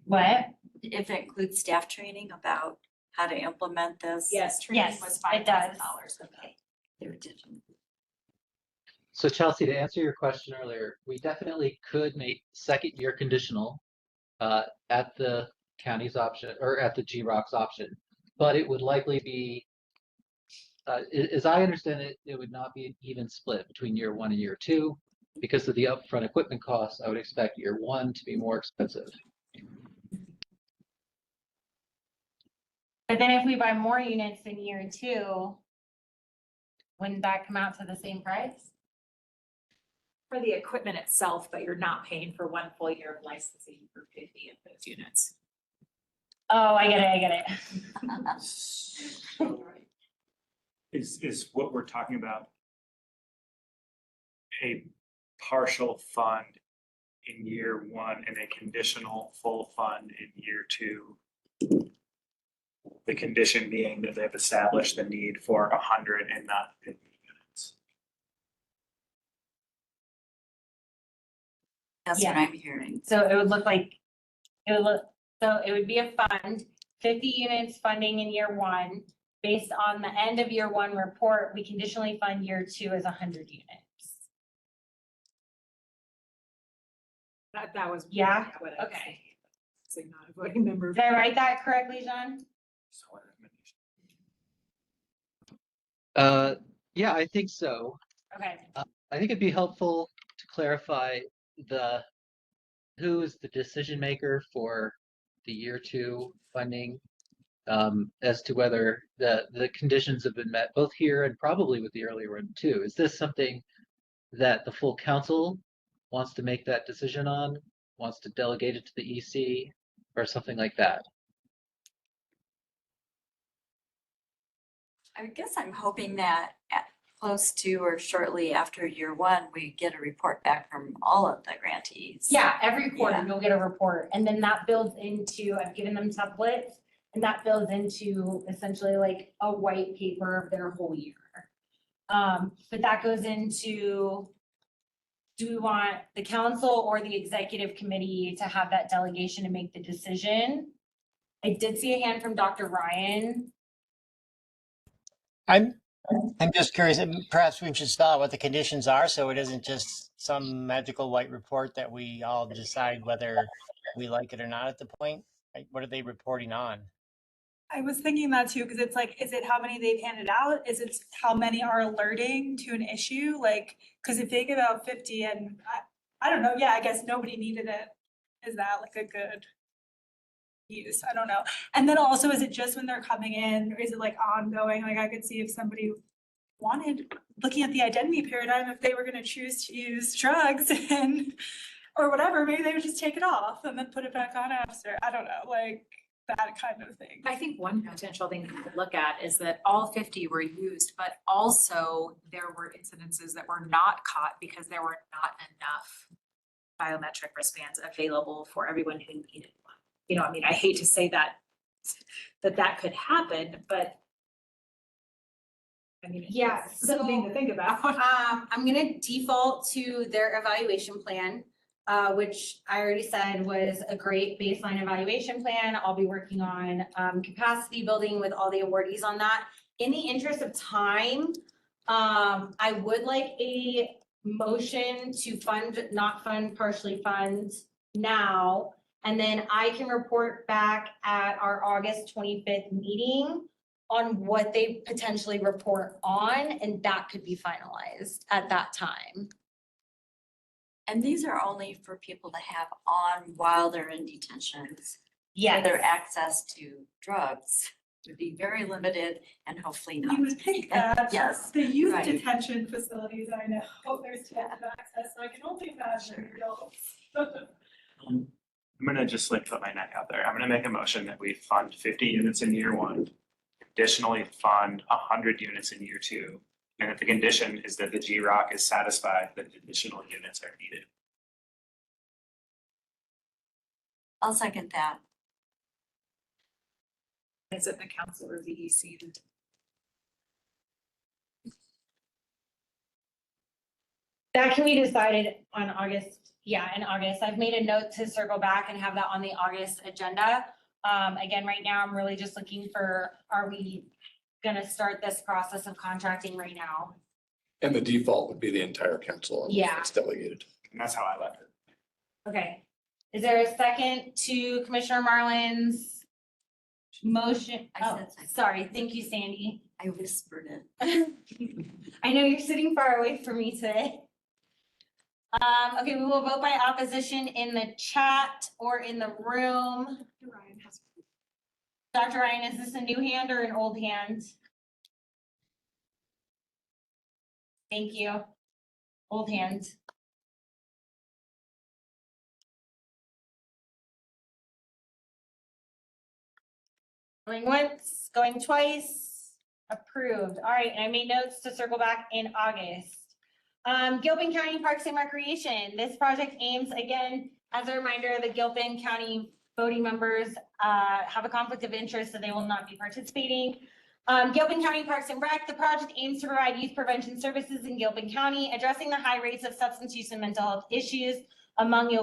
Speaker 1: What?
Speaker 4: If it includes staff training about how to implement this?
Speaker 5: Yes, training
Speaker 1: Yes,
Speaker 5: was
Speaker 1: it does.
Speaker 5: $5,000.
Speaker 4: Okay. They did.
Speaker 14: So Chelsea, to answer your question earlier, we definitely could make second year conditional at the county's option or at the GROC's option, but it would likely be, as I understand it, it would not be an even split between year one and year two. Because of the upfront equipment costs, I would expect year one to be more expensive.
Speaker 1: But then if we buy more units in year two, wouldn't that come out to the same price?
Speaker 5: For the equipment itself, but you're not paying for one full year of licensing for 50 of those units.
Speaker 1: Oh, I get it.
Speaker 3: Is what we're talking about a partial fund in year one and a conditional full fund in year two. The condition being that they've established the need for 100 and not 50 units.
Speaker 4: That's what I'm hearing.
Speaker 1: So it would look like, so it would be a fund, 50 units funding in year one. Based on the end of year one report, we conditionally fund year two as 100 units.
Speaker 5: That was.
Speaker 1: Yeah?
Speaker 5: what I was
Speaker 1: Okay.
Speaker 5: thinking. So not a voting member.
Speaker 1: Did I write that correctly, John?
Speaker 14: Yeah, I think so.
Speaker 1: Okay.
Speaker 14: I think it'd be helpful to clarify who is the decision maker for the year two funding, as to whether the conditions have been met both here and probably with the earlier one too. Is this something that the full council wants to make that decision on, wants to delegate it to the EC or something like that?
Speaker 4: I guess I'm hoping that at close to or shortly after year one, we get a report back from all of the grantees.
Speaker 1: Yeah, every quarter
Speaker 4: Yeah.
Speaker 1: you'll get a report, and then that builds into, I've given them templates, and that builds into essentially like a white paper of their whole year. But that goes into, do we want the council or the executive committee to have that delegation to make the decision? I did see a hand from Dr. Ryan.
Speaker 15: I'm just curious, and perhaps we should spell out what the conditions are, so it isn't just some magical white report that we all decide whether we like it or not at the point. Like, what are they reporting on?
Speaker 7: I was thinking that too, because it's like, is it how many they've handed out? Is it how many are alerting to an issue? Like, because if they give out 50 and I don't know, yeah, I guess nobody needed it. Is that like a good use? I don't know. And then also, is it just when they're coming in, or is it like ongoing? Like I could see if somebody wanted, looking at the identity paradigm, if they were gonna choose to use drugs and, or whatever, maybe they would just take it off and then put it back on after. I don't know, like that kind of thing.
Speaker 5: I think one potential thing to look at is that all 50 were used, but also there were incidences that were not caught because there were not enough biometric wristbands available for everyone who needed one. You know, I mean, I hate to say that could happen, but I mean,
Speaker 1: Yeah,
Speaker 5: it's something to think about.
Speaker 1: I'm gonna default to their evaluation plan, which I already said was a great baseline evaluation plan. I'll be working on capacity building with all the awardees on that. In the interest of time, I would like a motion to fund, not fund, partially fund now. And then I can report back at our August 25th meeting on what they potentially report on, and that could be finalized at that time.
Speaker 4: And these are only for people to have on while they're in detentions.
Speaker 1: Yes.
Speaker 4: Their access to drugs would be very limited and hopefully not.
Speaker 7: You would think that.
Speaker 4: Yes.
Speaker 7: The youth
Speaker 4: right.
Speaker 7: detention facilities, I know, there's tons of access, so I can only imagine adults.
Speaker 3: I'm gonna just like put my neck out there. I'm gonna make a motion that we fund 50 units in year one, additionally fund 100 units in year two, and that the condition is that the GROC is satisfied that additional units are needed.
Speaker 4: I'll second that.
Speaker 5: Is it the council or the EC?
Speaker 1: That can be decided on August, in August. I've made a note to circle back and have that on the August agenda. Again, right now, I'm really just looking for, are we gonna start this process of contracting right now?
Speaker 16: And the default would be the entire council.
Speaker 1: Yeah.
Speaker 16: It's delegated.
Speaker 3: And that's how I left it.
Speaker 1: Okay. Is there a second to Commissioner Marlin's motion?
Speaker 4: I
Speaker 1: Oh,
Speaker 4: said second.
Speaker 1: sorry. Thank you, Sandy.
Speaker 4: I whispered it.
Speaker 1: I know you're sitting far away from me today. Okay, we will vote by opposition in the chat or in the room. Dr. Ryan, is this a new hand or an old hand? Thank you. Old hand. Going once, going twice, approved. All right, and I made notes to circle back in August. Gilpin County Parks and Recreation. This project aims, again, as a reminder, the Gilpin County voting members have a conflict of interest, so they will not be participating. Gilpin County Parks and Rec, the project aims to provide youth prevention services in Gilpin County, addressing the high rates of substance use and mental health issues among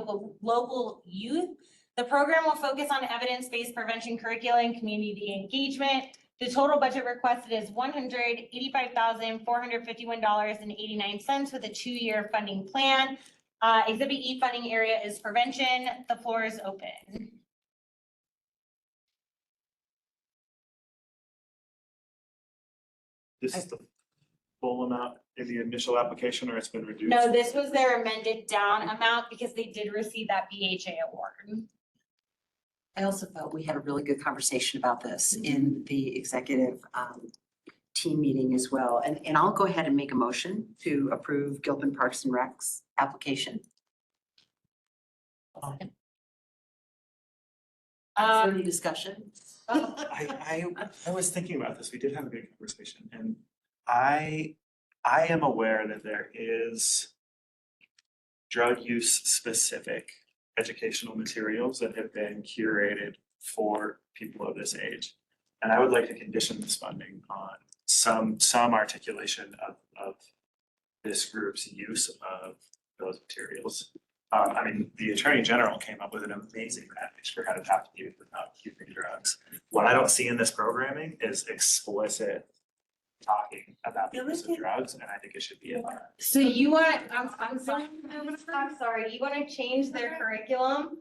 Speaker 1: local youth. The program will focus on evidence-based prevention curricula and community engagement. The total budget requested is $185,451.89 with a 2-year funding plan. Exhibit E funding area is prevention. The floor is open.
Speaker 3: This is the full amount in the initial application, or it's been reduced?
Speaker 1: No, this was their amended down amount because they did receive that BHA award.
Speaker 2: I also felt we had a really good conversation about this in the executive team meeting as well. And I'll go ahead and make a motion to approve Gilpin Parks and Rec's application. Is there any discussion?
Speaker 3: I was thinking about this. We did have a good conversation, and I am aware that there is drug use specific educational materials that have been curated for people of this age. And I would like to condition this funding on some articulation of this group's use of those materials. I mean, the Attorney General came up with an amazing package for how to talk to youth without using drugs. What I don't see in this programming is explicit talking about the use of drugs, and I think it should be in there.
Speaker 1: So you want, I'm sorry, you want to change their curriculum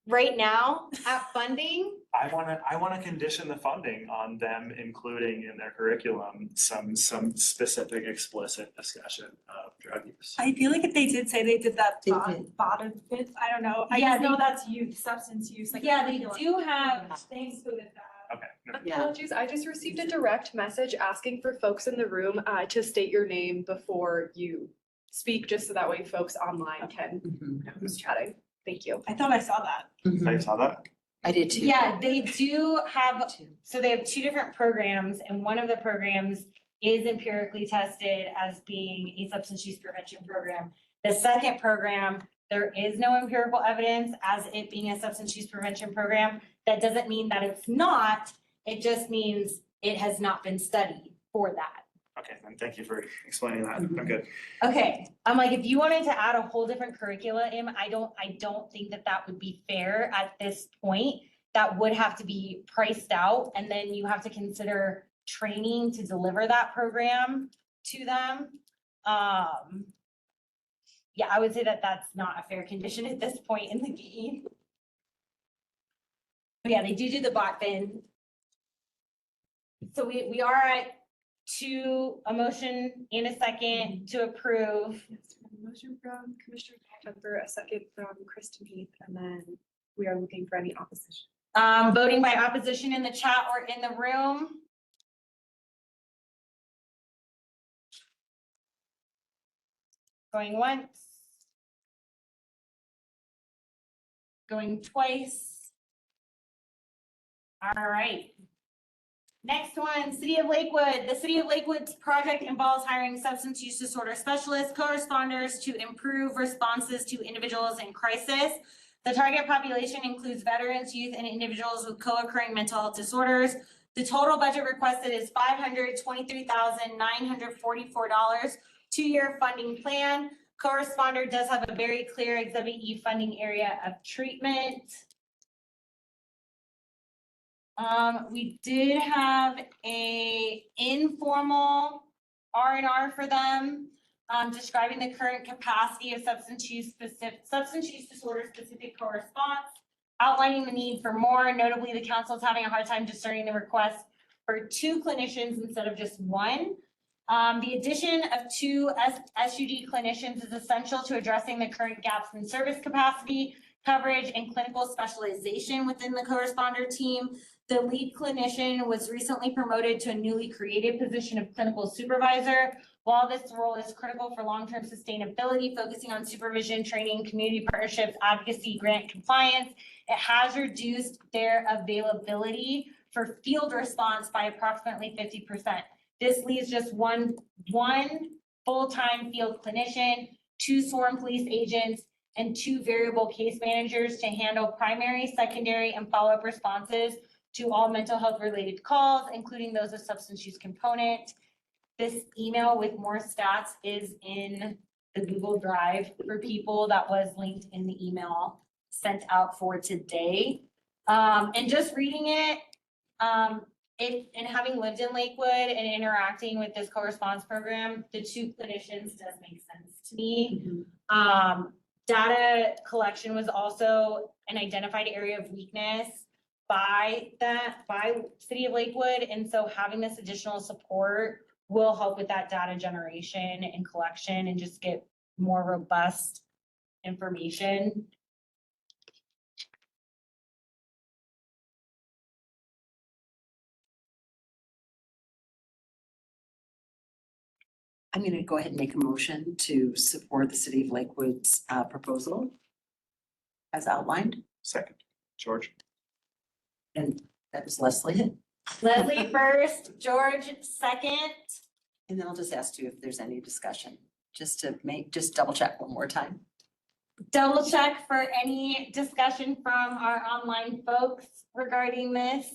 Speaker 1: right now at funding?
Speaker 3: I wanna condition the funding on them including in their curriculum some specific explicit discussion of drug use.
Speaker 7: I feel like if they did say they did that
Speaker 2: They
Speaker 7: bottom fifth, I don't know. I
Speaker 1: Yeah,
Speaker 7: just know
Speaker 1: they-
Speaker 7: that's youth substance use. Like
Speaker 1: Yeah, they
Speaker 7: curriculum.
Speaker 1: do have,
Speaker 7: They included that.
Speaker 3: Okay.
Speaker 2: Yeah.
Speaker 12: Apologies, I just received a direct message asking for folks in the room to state your name before you speak, just so that way folks online can know who's chatting. Thank you.
Speaker 7: I thought I saw that.
Speaker 3: I saw that.
Speaker 2: I did too.
Speaker 1: yeah, they do have, so they have 2 different programs, and one of the programs is empirically tested as being a substance use prevention program. The second program, there is no empirical evidence as it being a substance use prevention program. That doesn't mean that it's not, it just means it has not been studied for that.
Speaker 3: Okay, and thank you for explaining that. I'm good.
Speaker 1: Okay, I'm like, if you wanted to add a whole different curriculum, I don't think that that would be fair at this point. That would have to be priced out, and then you have to consider training to deliver that program to them. Yeah, I would say that that's not a fair condition at this point in the game. But yeah, they do the bot bin. So we are at a motion and a second to approve.
Speaker 12: Yes, motion from Commissioner Pepper, a second from Kristen Heath, and then we are looking for any opposition.
Speaker 1: Voting by opposition in the chat or in the room. Going once. Going twice. All right. Next one, City of Lakewood. The City of Lakewood's project involves hiring substance use disorder specialists, co-responders to improve responses to individuals in crisis. The target population includes veterans, youth, and individuals with co-occurring mental health disorders. The total budget requested is $523,944, 2-year funding plan. Co-responder does have a very clear Exhibit E funding area of treatment. We did have a informal R&R for them, describing the current capacity of substance use disorder specific co-response, outlining the need for more. Notably, the council is having a hard time discerning the request for 2 clinicians instead of just 1. The addition of 2 SUD clinicians is essential to addressing the current gaps in service capacity, coverage, and clinical specialization within the co-responder team. The lead clinician was recently promoted to a newly created position of clinical supervisor. While this role is critical for long-term sustainability, focusing on supervision, training, community partnerships, advocacy, grant compliance, it has reduced their availability for field response by approximately 50%. This leaves just one full-time field clinician, 2 sworn police agents, and 2 variable case managers to handle primary, secondary, and follow-up responses to all mental health related calls, including those of substance use component. This email with more stats is in the Google Drive for people that was linked in the email sent out for today. And just reading it, and having lived in Lakewood and interacting with this co-response program, the 2 clinicians does make sense to me. Data collection was also an identified area of weakness by City of Lakewood. And so having this additional support will help with that data generation and collection and just get more robust information.
Speaker 2: I'm going to go ahead and make a motion to support the City of Lakewood's proposal as outlined.
Speaker 3: Second, George.
Speaker 2: And that was Leslie.
Speaker 1: Leslie first, George second.
Speaker 2: And then I'll just ask you if there's any discussion, just double check one more time.
Speaker 1: Double check for any discussion from our online folks regarding this.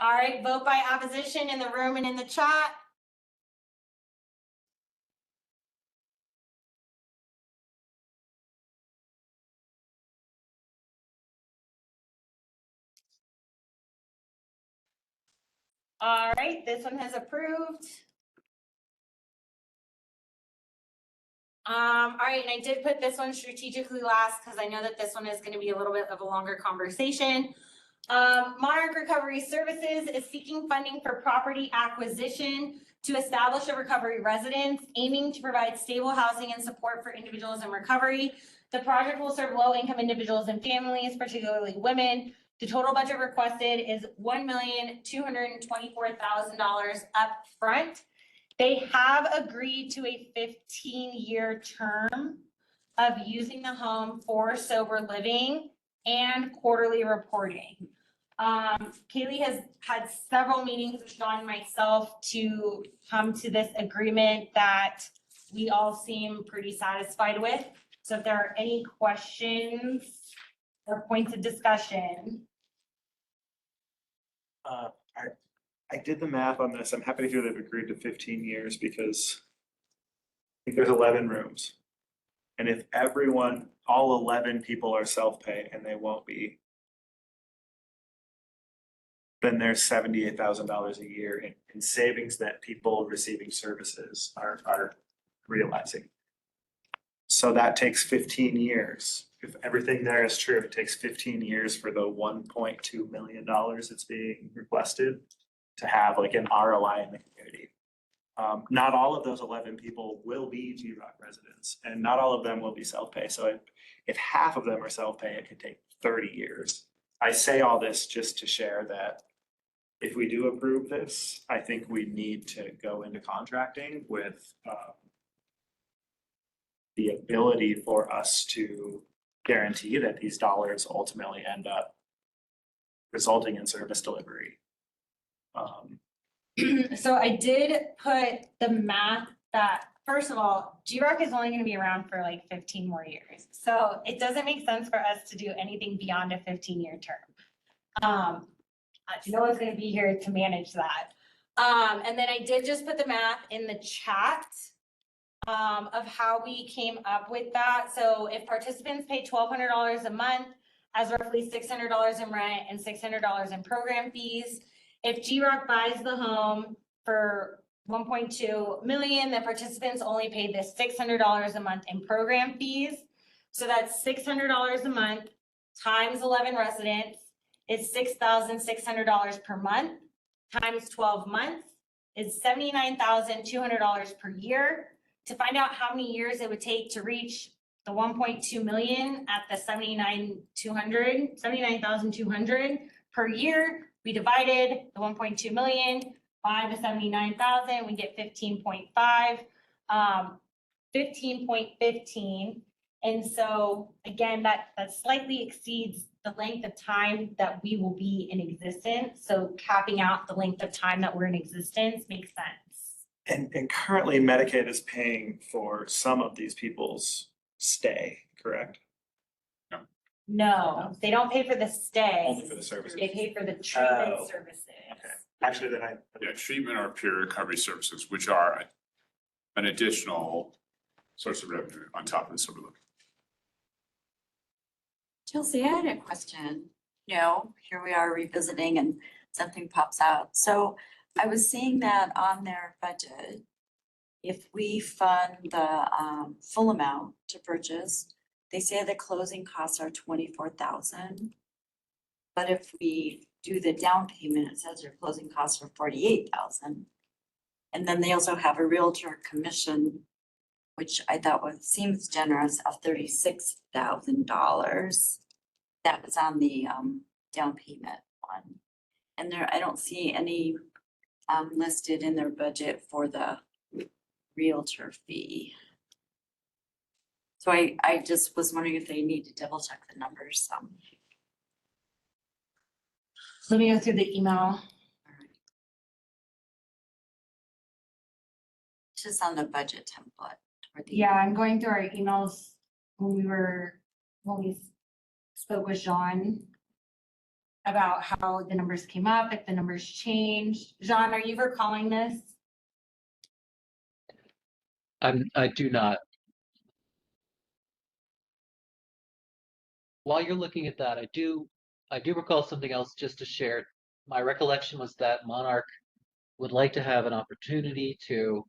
Speaker 1: All right, vote by opposition in the room and in the chat. All right, this one has approved. All right, and I did put this one strategically last because I know that this one is going to be a little bit of a longer conversation. Monarch Recovery Services is seeking funding for property acquisition to establish a recovery residence, aiming to provide stable housing and support for individuals in recovery. The project will serve low-income individuals and families, particularly women. The total budget requested is $1,224,000 up front. They have agreed to a 15-year term of using the home for sober living and quarterly reporting. Kaylee has had several meetings with Sean and myself to come to this agreement that we all seem pretty satisfied with. So if there are any questions or points of discussion.
Speaker 3: I did the math on this. I'm happy to hear they've agreed to 15 years because I think there's 11 rooms. And if all 11 people are self-pay and they won't be, then there's $78,000 a year in savings that people receiving services are realizing. So that takes 15 years. If everything there is true, it takes 15 years for the $1.2 million that's being requested to have like an ROI in the community. Not all of those 11 people will be GROC residents and not all of them will be self-pay. So if half of them are self-pay, it could take 30 years. I say all this just to share that if we do approve this, I think we need to go into contracting with the ability for us to guarantee that these dollars ultimately end up resulting in service delivery.
Speaker 1: So I did put the math that, first of all, GROC is only going to be around for like 15 more years. So it doesn't make sense for us to do anything beyond a 15-year term. No one's going to be here to manage that. And then I did just put the math in the chat of how we came up with that. So if participants pay $1,200 a month as roughly $600 in rent and $600 in program fees, if GROC buys the home for 1.2 million, the participants only pay this $600 a month in program fees. So that's $600 a month times 11 residents is $6,600 per month times 12 months is $79,200 per year. To find out how many years it would take to reach the 1.2 million at the 79,200 per year, we divided the 1.2 million by the 79,000, we get 15.5. 15.15 And so again, that slightly exceeds the length of time that we will be in existence. So capping out the length of time that we're in existence makes sense.
Speaker 3: And currently Medicaid is paying for some of these people's stay, correct?
Speaker 1: No, they don't pay for the stay.
Speaker 10: Only for the services.
Speaker 1: They pay for the treatment
Speaker 3: Oh.
Speaker 1: services.
Speaker 3: Okay. Actually, then
Speaker 10: Yeah, treatment or peer recovery services, which are an additional source of revenue on top of this sort of.
Speaker 4: Chelsea, I had a question. You know, here we are revisiting and something pops out. So I was seeing that on their budget, if we fund the full amount to purchase, they say the closing costs are 24,000. But if we do the down payment, it says your closing costs are 48,000. And then they also have a realtor commission, which I thought seems generous, of $36,000. That was on the down payment one. And there, I don't see any listed in their budget for the realtor fee. So I just was wondering if they need to double check the numbers.
Speaker 1: Let me go through the email.
Speaker 4: Just on the budget template.
Speaker 1: Yeah, I'm going through our emails when we spoke with Jean about how the numbers came up, if the numbers changed. Jean, are you recalling this?
Speaker 14: I do not. While you're looking at that, I do recall something else just to share. My recollection was that Monarch would like to have an opportunity to,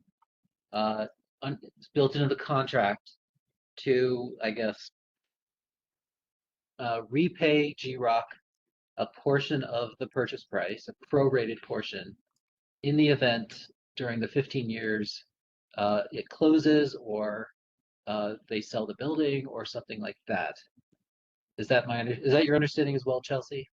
Speaker 14: it's built into the contract to, I guess, repay GROC a portion of the purchase price, a prorated portion, in the event during the 15 years it closes or they sell the building or something like that. Is that your understanding as well, Chelsea?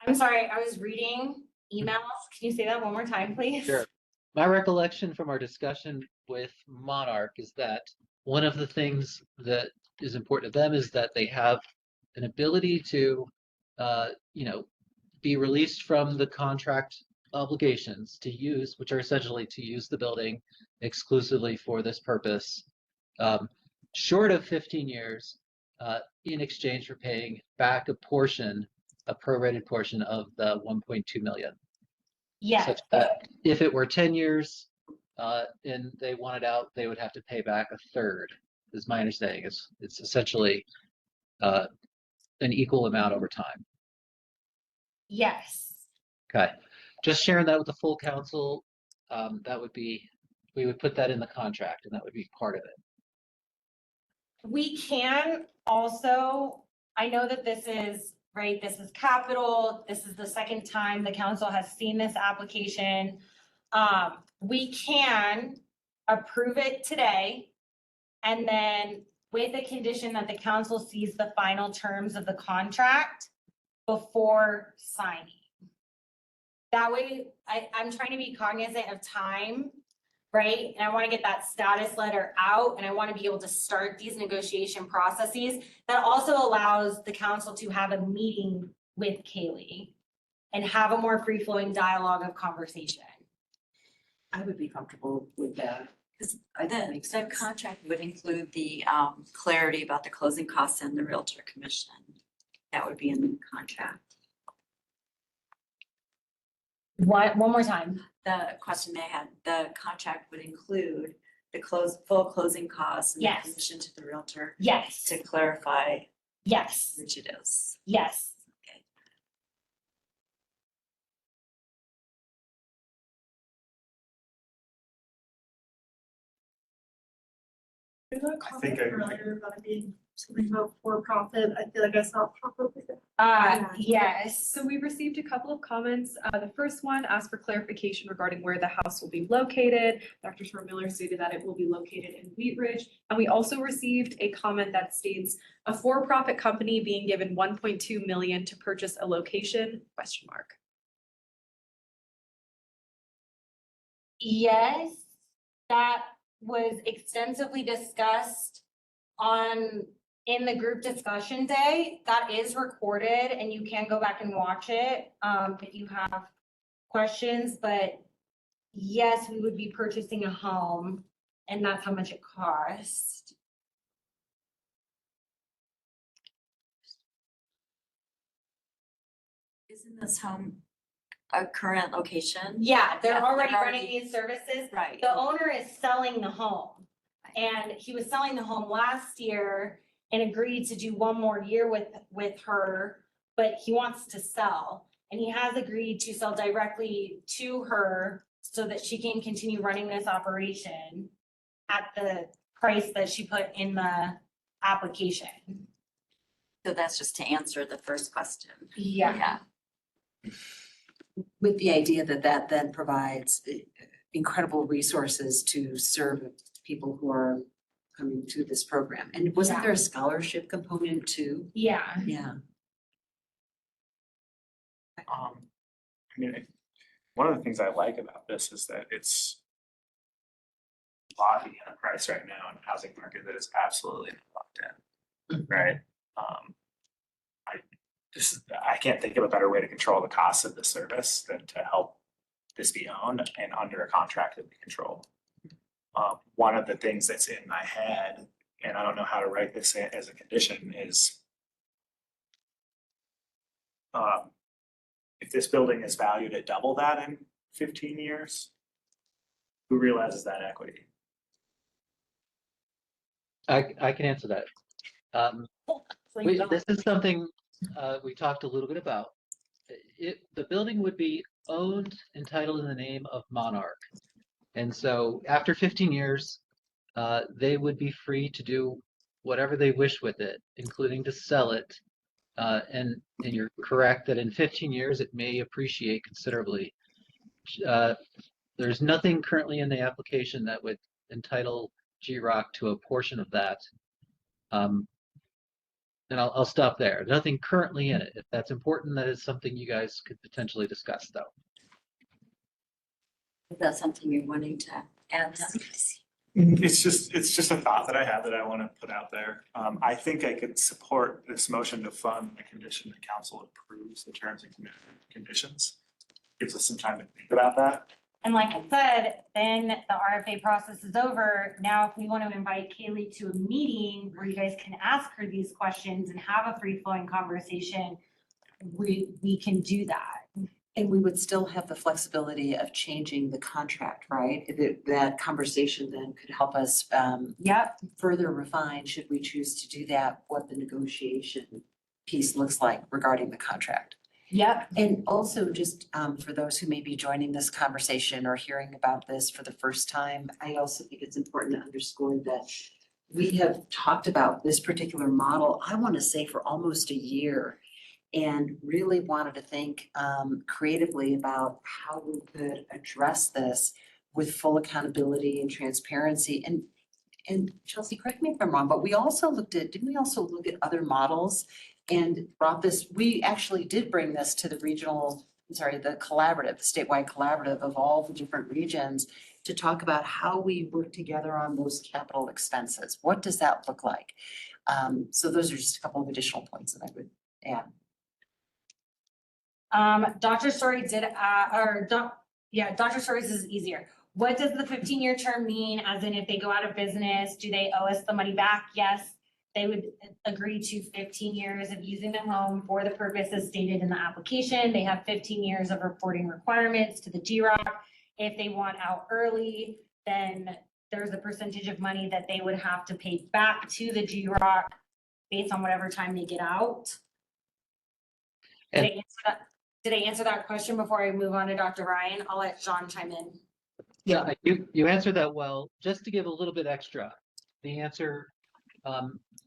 Speaker 1: I'm sorry, I was reading emails. Can you say that one more time, please?
Speaker 14: Sure. My recollection from our discussion with Monarch is that one of the things that is important to them is that they have an ability to, be released from the contract obligations to use, which are essentially to use the building exclusively for this purpose, short of 15 years, in exchange for paying back a prorated portion of the 1.2 million.
Speaker 1: Yes.
Speaker 14: Such that if it were 10 years and they wanted out, they would have to pay back a third, is my understanding. It's essentially an equal amount over time.
Speaker 1: Yes.
Speaker 14: Okay, just sharing that with the full council. We would put that in the contract and that would be part of it.
Speaker 1: We can also, I know that this is, right, this is capital. This is the second time the council has seen this application. We can approve it today. And then with the condition that the council sees the final terms of the contract before signing. That way, I'm trying to be cognizant of time, right? And I want to get that status letter out and I want to be able to start these negotiation processes. That also allows the council to have a meeting with Kaylee and have a more free-flowing dialogue of conversation.
Speaker 2: I would be comfortable with that.
Speaker 4: Because the contract would include the clarity about the closing costs and the realtor commission. That would be in the contract.
Speaker 1: What, one more time?
Speaker 4: The question they had, the contract would include the full closing costs and the
Speaker 1: Yes.
Speaker 4: commission to the realtor.
Speaker 1: Yes.
Speaker 4: To clarify.
Speaker 1: Yes.
Speaker 4: Which it is.
Speaker 1: Yes.
Speaker 4: Okay.
Speaker 7: There's a
Speaker 3: I think
Speaker 7: comment earlier about it being something about for profit. I feel like I saw pop up with it.
Speaker 1: Yes.
Speaker 12: So we received a couple of comments. The first one asked for clarification regarding where the house will be located. Dr. Miller stated that it will be located in Wheat Ridge. And we also received a comment that states a for-profit company being given 1.2 million to purchase a location, ?
Speaker 1: Yes, that was extensively discussed in the group discussion day, that is recorded and you can go back and watch it, if you have questions, but yes, we would be purchasing a home and that's how much it costs.
Speaker 4: Isn't this home a current location?
Speaker 1: Yeah, they're
Speaker 4: Yeah,
Speaker 1: already
Speaker 4: they're
Speaker 1: running
Speaker 4: already-
Speaker 1: these services.
Speaker 4: Right.
Speaker 1: The owner is selling the home. And he was selling the home last year and agreed to do one more year with her, but he wants to sell. And he has agreed to sell directly to her so that she can continue running this operation at the price that she put in the application.
Speaker 4: So that's just to answer the first question.
Speaker 1: Yeah.
Speaker 2: With the idea that that then provides incredible resources to serve people who are coming to this program. And wasn't there a scholarship component too?
Speaker 1: Yeah.
Speaker 2: Yeah.
Speaker 3: I mean, one of the things I like about this is that it's locking in a price right now in a housing market that is absolutely locked in, right? I can't think of a better way to control the costs of the service than to help this be owned and under a contract that we control. One of the things that's in my head, and I don't know how to write this in as a condition, is if this building is valued at double that in 15 years, who realizes that equity?
Speaker 14: I can answer that. This is something we talked a little bit about. The building would be owned and titled in the name of Monarch. And so after 15 years, they would be free to do whatever they wish with it, including to sell it. And you're correct that in 15 years, it may appreciate considerably. There's nothing currently in the application that would entitle GROC to a portion of that. And I'll stop there. Nothing currently in it. If that's important, that is something you guys could potentially discuss, though.
Speaker 4: Is that something you're wanting to add?
Speaker 3: It's just a thought that I have that I want to put out there. I think I could support this motion to fund the condition that council approves the terms and conditions. Gives us some time to think about that.
Speaker 1: And like I said, then the RFA process is over. Now, if we want to invite Kaylee to a meeting where you guys can ask her these questions and have a free flowing conversation, we can do that.
Speaker 2: And we would still have the flexibility of changing the contract, right? That conversation then could help us further refine, should we choose to do that, what the negotiation piece looks like regarding the contract.
Speaker 1: Yep.
Speaker 2: And also just for those who may be joining this conversation or hearing about this for the first time, I also think it's important to underscore that we have talked about this particular model, I want to say, for almost a year, and really wanted to think creatively about how we could address this with full accountability and transparency. And Chelsea, correct me if I'm wrong, but we also didn't we also look at other models and brought this, we actually did bring this to the the collaborative, the statewide collaborative of all the different regions to talk about how we work together on those capital expenses. What does that look like? So those are just a couple of additional points that I would add.
Speaker 1: Dr. Story Dr. Story's is easier. What does the 15-year term mean? As in, if they go out of business, do they owe us the money back? Yes, they would agree to 15 years of using the home for the purposes stated in the application. They have 15 years of reporting requirements to the GROC. If they want out early, then there's a percentage of money that they would have to pay back to the GROC based on whatever time they get out. Did I answer that question before I move on to Dr. Ryan? I'll let John chime in.
Speaker 14: Yeah, you answered that well. Just to give a little bit extra, the answer,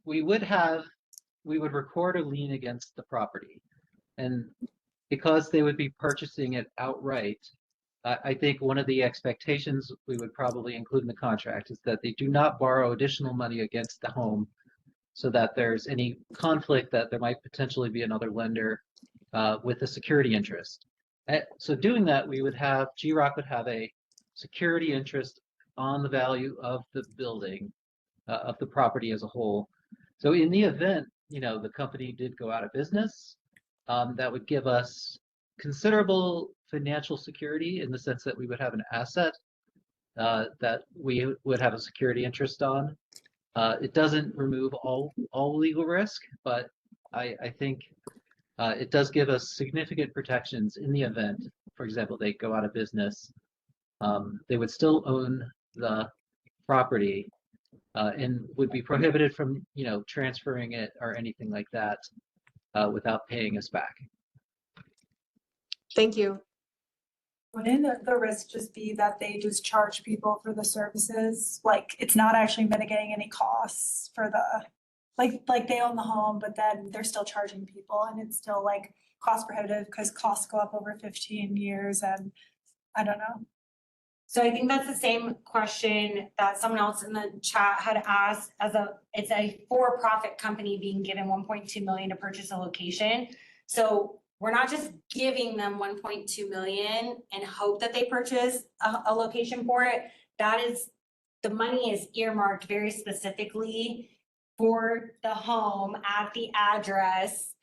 Speaker 14: we would record a lien against the property. And because they would be purchasing it outright, I think one of the expectations we would probably include in the contract is that they do not borrow additional money against the home so that there's any conflict that there might potentially be another lender with a security interest. So doing that, GROC would have a security interest on the value of the building of the property as a whole. So in the event, the company did go out of business, that would give us considerable financial security in the sense that we would have an asset that we would have a security interest on. It doesn't remove all legal risk, but I think it does give us significant protections in the event, for example, they go out of business. They would still own the property and would be prohibited from, transferring it or anything like that without paying us back.
Speaker 9: Thank you.
Speaker 7: Wouldn't the risk just be that they just charge people for the services? Like, it's not actually mitigating any costs for the, like they own the home, but then they're still charging people and it's still like cost prohibitive because costs go up over 15 years and I don't know.
Speaker 1: So I think that's the same question that someone else in the chat had asked. It's a for-profit company being given 1.2 million to purchase a location. So we're not just giving them 1.2 million and hope that they purchase a location for it. The money is earmarked very specifically for the home at the address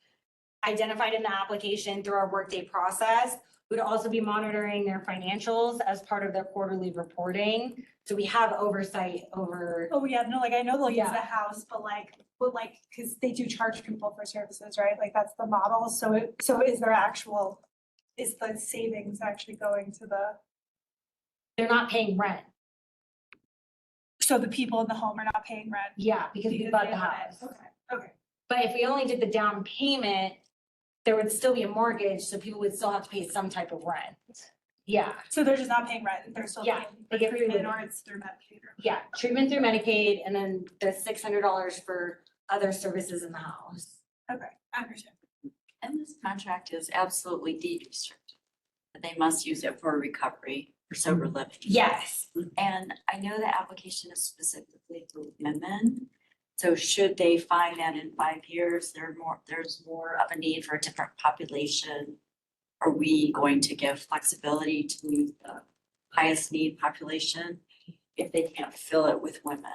Speaker 1: identified in the application through our workday process. We'd also be monitoring their financials as part of their quarterly reporting. So we have oversight over.
Speaker 7: Oh yeah, no, like I know they'll use the house, but because they do charge people for services, right? Like that's the model. So is the savings actually going to
Speaker 1: They're not paying rent.
Speaker 7: So the people in the home are not paying rent?
Speaker 1: Yeah, because we bought the house.
Speaker 7: Okay.
Speaker 1: But if we only did the down payment, there would still be a mortgage, so people would still have to pay some type of rent. Yeah.
Speaker 7: So they're just not paying rent, they're still paying
Speaker 1: they get
Speaker 7: treatment,
Speaker 1: treatment.
Speaker 7: or it's through Medicaid?
Speaker 1: Yeah, treatment through Medicaid, and then the $600 for other services in the house.
Speaker 7: Okay, I understand.
Speaker 4: And this contract is absolutely deed restricted. They must use it for recovery for sober living.
Speaker 1: Yes.
Speaker 4: And I know the application is specifically for women. So should they find that in 5 years, there's more of a need for a different population? Are we going to give flexibility to the highest need population if they can't fill it with women?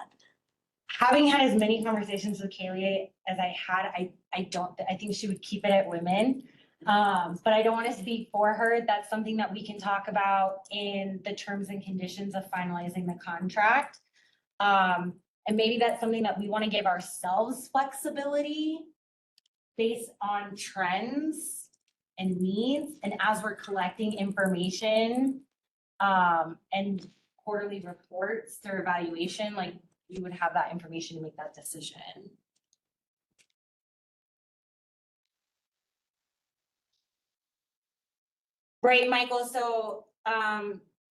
Speaker 1: Having had as many conversations with Kaylee as I had, I think she would keep it at women. But I don't want to speak for her. That's something that we can talk about in the terms and conditions of finalizing the contract. And maybe that's something that we want to give ourselves flexibility based on trends and needs. And as we're collecting information and quarterly reports through evaluation, like we would have that information to make that decision. Right, Michael, so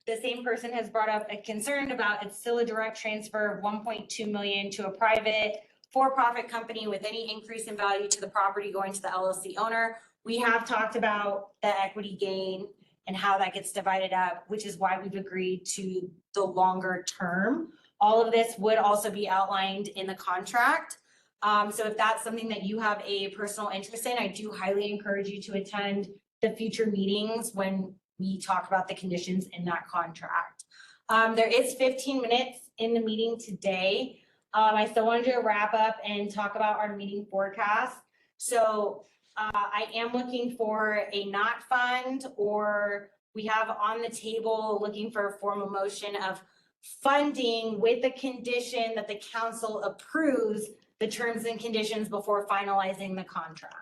Speaker 1: the same person has brought up a concern about it's still a direct transfer of 1.2 million to a private for-profit company with any increase in value to the property going to the LLC owner. We have talked about the equity gain and how that gets divided up, which is why we've agreed to the longer term. All of this would also be outlined in the contract. So if that's something that you have a personal interest in, I do highly encourage you to attend the future meetings when we talk about the conditions in that contract. There is 15 minutes in the meeting today. I still wanted to wrap up and talk about our meeting forecast. So I am looking for a not fund, or we have on the table looking for a formal motion of funding with the condition that the council approves the terms and conditions before finalizing the contract.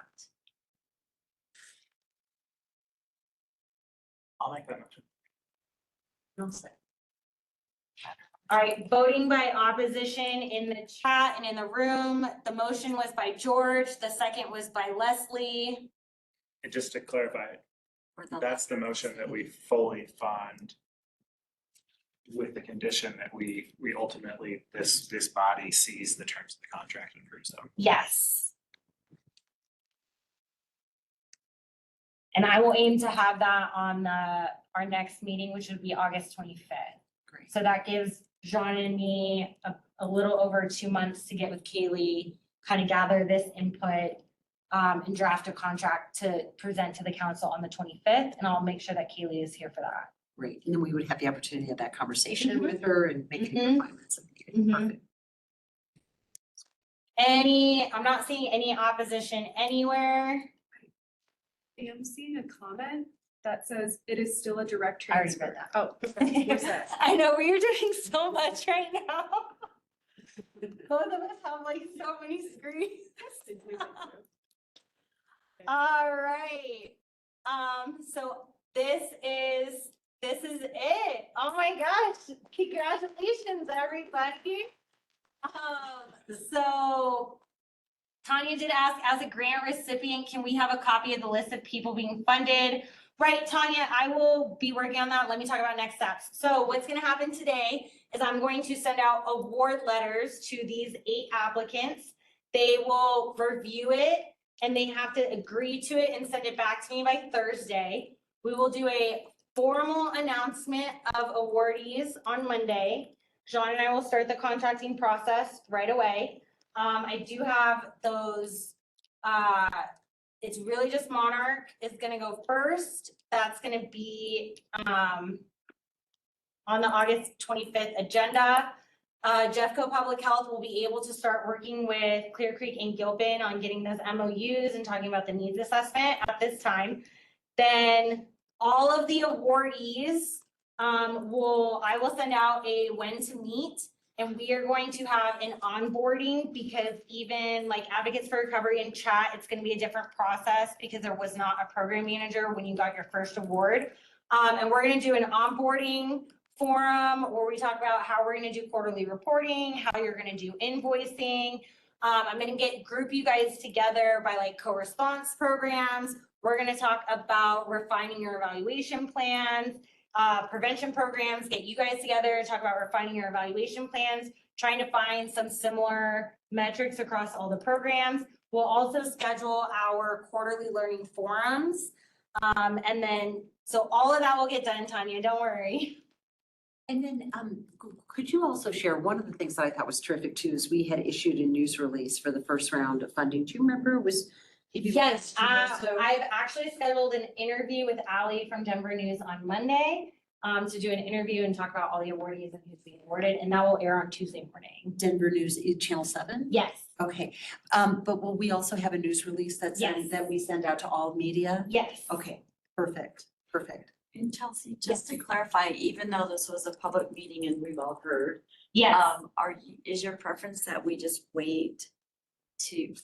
Speaker 3: I'll make that motion.
Speaker 1: All right, voting by opposition in the chat and in the room. The motion was by George. The second was by Leslie.
Speaker 3: And just to clarify, that's the motion that we fully fund with the condition that we ultimately, this body sees the terms of the contract and approves them.
Speaker 1: Yes. And I will aim to have that on our next meeting, which would be August 25th.
Speaker 2: Great.
Speaker 1: So that gives John and me a little over 2 months to get with Kaylee, kind of gather this input and draft a contract to present to the council on the 25th. And I'll make sure that Kaylee is here for that.
Speaker 2: Great, and then we would have the opportunity to have that conversation with her and make any refinements. Perfect.
Speaker 1: I'm not seeing any opposition anywhere.
Speaker 12: I am seeing a comment that says it is still a direct
Speaker 2: I already read
Speaker 12: transfer. Oh, okay. You're set.
Speaker 1: I know, we are doing so much right now. Both of us have like so many screens. All right. So this is it. Oh my gosh. Congratulations, everybody. So Tanya did ask, as a grant recipient, can we have a copy of the list of people being funded? Right, Tanya, I will be working on that. Let me talk about next steps. So what's gonna happen today is I'm going to send out award letters to these 8 applicants. They will review it and they have to agree to it and send it back to me by Thursday. We will do a formal announcement of awardees on Monday. John and I will start the contracting process right away. I do have those, it's really just Monarch is gonna go first. That's gonna be, on the August 25th agenda. Jeffco Public Health will be able to start working with Clear Creek and Gilpin on getting those MOUs and talking about the needs assessment at this time. Then all of the awardees, I will send out a when to meet. And we are going to have an onboarding because even like Advocates for Recovery and chat, it's going to be a different process because there was not a program manager when you got your first award. And we're going to do an onboarding forum where we talk about how we're going to do quarterly reporting, how you're going to do invoicing. I'm going to group you guys together by like co-response programs. We're going to talk about refining your evaluation plans. Prevention programs, get you guys together, talk about refining your evaluation plans, trying to find some similar metrics across all the programs. We'll also schedule our quarterly learning forums. And then, so all of that will get done, Tanya, don't worry.
Speaker 2: And then, could you also share, one of the things that I thought was terrific too, is we had issued a news release for the first round of funding. Do you remember?
Speaker 1: Yes, I've actually scheduled an interview with Ali from Denver News on Monday to do an interview and talk about all the awardees and who's being awarded, and that will air on Tuesday morning.
Speaker 2: Denver News, Channel 7?
Speaker 1: Yes.
Speaker 2: Okay, but will we also have a news release that we send out to all media?
Speaker 1: Yes.
Speaker 2: Okay, perfect.
Speaker 4: And Chelsea, just to clarify, even though this was a public meeting and we've all heard.
Speaker 1: Yes.
Speaker 4: Is your preference that we just wait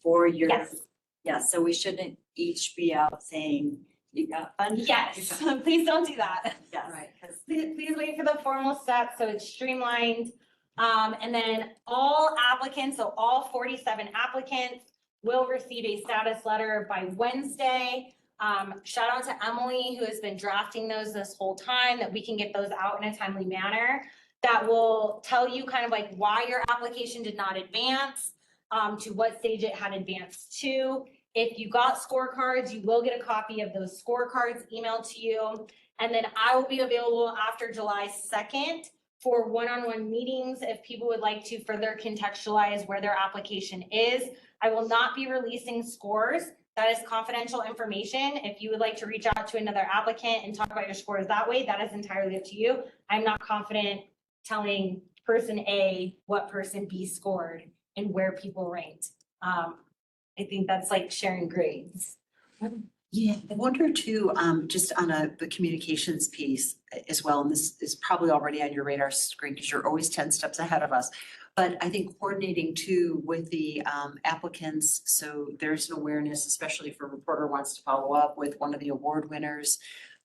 Speaker 4: for your?
Speaker 1: Yes.
Speaker 4: Yeah, so we shouldn't each be out saying you got funded.
Speaker 1: Yes, please don't do that.
Speaker 4: Yeah.
Speaker 2: Right.
Speaker 1: Please wait for the formal steps so it's streamlined. And then all applicants, so all 47 applicants will receive a status letter by Wednesday. Shout out to Emily, who has been drafting those this whole time, that we can get those out in a timely manner. That will tell you kind of like why your application did not advance, to what stage it had advanced to. If you got scorecards, you will get a copy of those scorecards emailed to you. And then I will be available after July 2nd for one-on-one meetings if people would like to further contextualize where their application is. I will not be releasing scores. That is confidential information. If you would like to reach out to another applicant and talk about your scores that way, that is entirely up to you. I'm not confident telling person A what person B scored and where people ranked. I think that's like sharing grades.
Speaker 2: Yeah, I wonder too, just on the communications piece as well, and this is probably already on your radar screen because you're always 10 steps ahead of us. But I think coordinating too with the applicants, so there's an awareness, especially if a reporter wants to follow up with one of the award winners.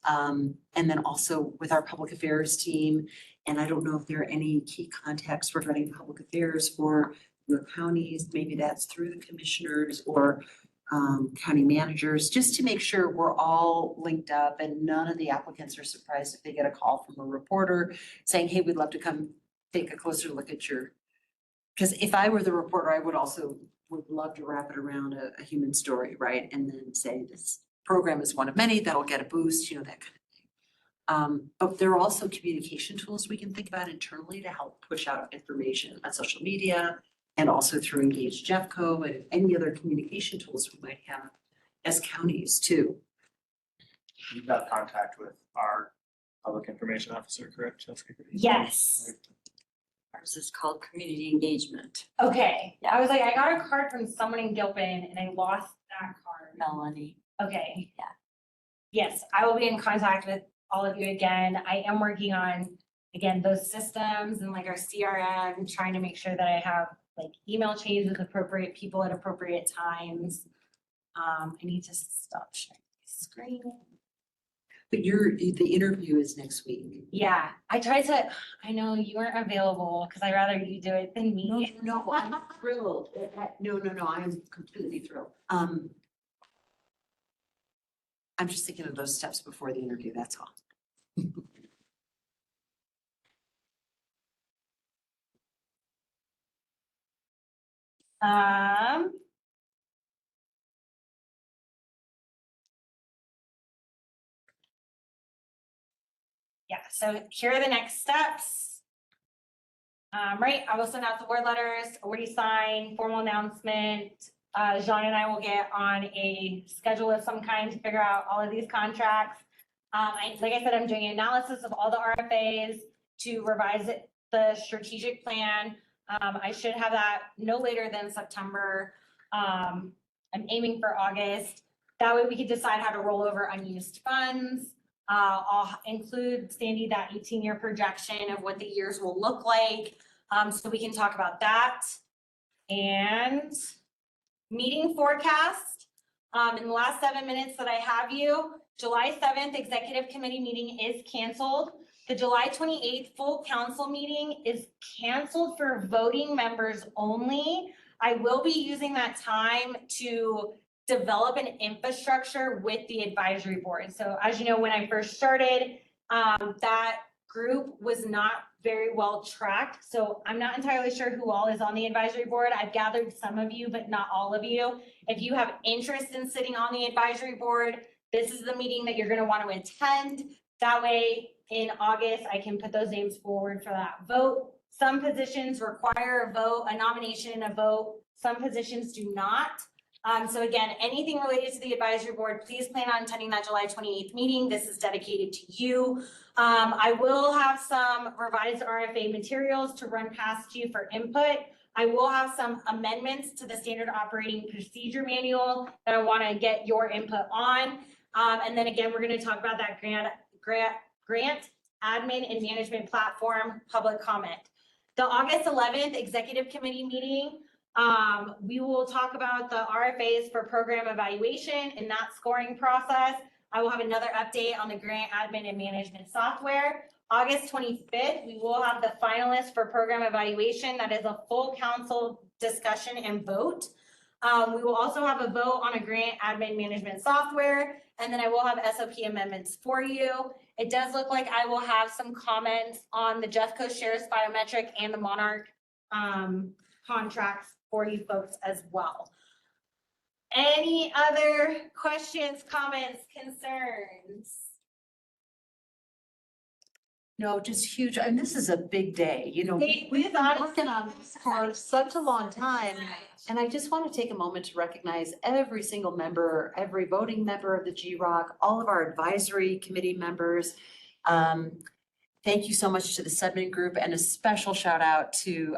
Speaker 2: And then also with our public affairs team. And I don't know if there are any key contacts regarding public affairs for the counties, maybe that's through the commissioners or county managers, just to make sure we're all linked up and none of the applicants are surprised if they get a call from a reporter saying, hey, we'd love to come take a closer look at your, because if I were the reporter, I would love to wrap it around a human story, right? And then say this program is one of many that'll get a boost, that kind of thing. But there are also communication tools we can think about internally to help push out information on social media, and also through Engage Jeffco and any other communication tools we might have as counties too.
Speaker 3: You've got contact with our public information officer, correct, Chelsea?
Speaker 1: Yes.
Speaker 4: Ours is called community engagement.
Speaker 1: Okay, I was like, I got a card from someone in Gilpin and I lost that card.
Speaker 4: Melanie.
Speaker 1: Okay.
Speaker 4: Yeah.
Speaker 1: Yes, I will be in contact with all of you again. I am working on, again, those systems and like our CRM, trying to make sure that I have like email chains with appropriate people at appropriate times. I need to stop sharing my screen.
Speaker 2: But the interview is next week.
Speaker 1: Yeah, I I know you weren't available because I'd rather you do it than me.
Speaker 2: No, I'm thrilled. No, I am completely thrilled. I'm just thinking of those steps before the interview, that's all. Yeah, so here are the next steps. Right, I will send out the word letters, awardee sign, formal announcement. Jean and I will get on a schedule of some kind to figure out all of these contracts. Like I said, I'm doing analysis of all the RFAs to revise the strategic plan. I should have that no later than September. I'm aiming for August. That way we can decide how to roll over unused funds. I'll include, Sandy, that 18-year projection of what the years will look like, so we can talk about that. And meeting forecast, in the last 7 minutes that I have you, July 7th executive committee meeting is canceled. The July 28th full council meeting is canceled for voting members only. I will be using that time to develop an infrastructure with the advisory board. So as you know, when I first started, that group was not very well tracked. So I'm not entirely sure who all is on the advisory board. I've gathered some of you, but not all of you. If you have interest in sitting on the advisory board, this is the meeting that you're going to want to attend. That way in August, I can put those names forward for that vote. Some positions require a vote, a nomination and a vote. Some positions do not. So again, anything related to the advisory board, please plan on attending that July 28th meeting. This is dedicated to you. I will have some revised RFA materials to run past you for input. I will have some amendments to the standard operating procedure manual that I want to get your input on. And then again, we're going to talk about that grant admin and management platform public comment. The August 11th executive committee meeting, we will talk about the RFAs for program evaluation and that scoring process. I will have another update on the grant admin and management software. August 25th, we will have the finalists for program evaluation. That is a full council discussion and vote. We will also have a vote on a grant admin management software, and then I will have SOP amendments for you. It does look like I will have some comments on the Jeffco Shares Biometric and the Monarch contracts for you folks as well. Any other questions, comments, concerns? No, just huge. And this is a big day, you know.
Speaker 1: We've
Speaker 2: We've been working on this for such a long time. And I just want to take a moment to recognize every single member, every voting member of the GROC, all of our advisory committee members. Thank you so much to the Sedman Group, and a special shout out to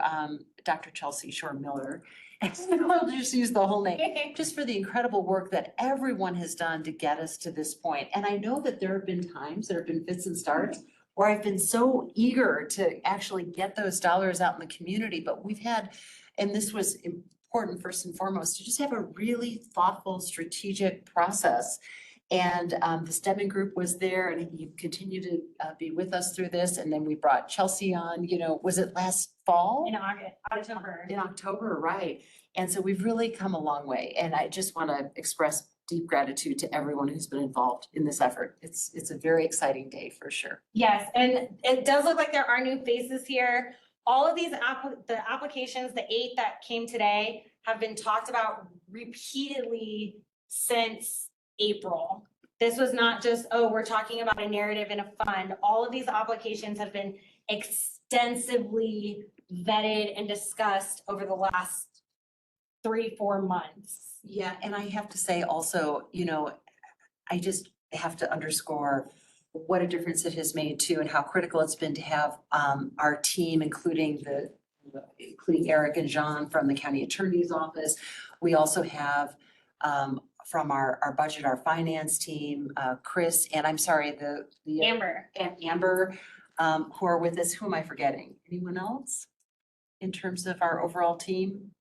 Speaker 2: Dr. Chelsea Shore-Miller. I'll just use the whole name, just for the incredible work that everyone has done to get us to this point. And I know that there have been times, there have been fits and starts, where I've been so eager to actually get those dollars out in the community, but we've had, and this was important first and foremost, to just have a really thoughtful, strategic process. And the Sedman Group was there, and you continue to be with us through this. And then we brought Chelsea on, you know, was it last fall?
Speaker 1: In October.
Speaker 2: In October, right. And so we've really come a long way. And I just want to express deep gratitude to everyone who's been involved in this effort. It's a very exciting day for sure.
Speaker 1: Yes, and it does look like there are new faces here. All of these the applications, the 8 that came today, have been talked about repeatedly since April. This was not just, oh, we're talking about a narrative in a fund. All of these applications have been extensively vetted and discussed over the last 3-4 months.
Speaker 2: Yeah, and I have to say also, you know, I just have to underscore what a difference it has made too, and how critical it's been to have our team, including Eric and Jean from the county attorney's office. We also have from our budget, our finance team, Chris, and I'm sorry, the
Speaker 1: Amber.
Speaker 2: and Amber, who are with us. Who am I forgetting? Anyone else? In terms of our overall team?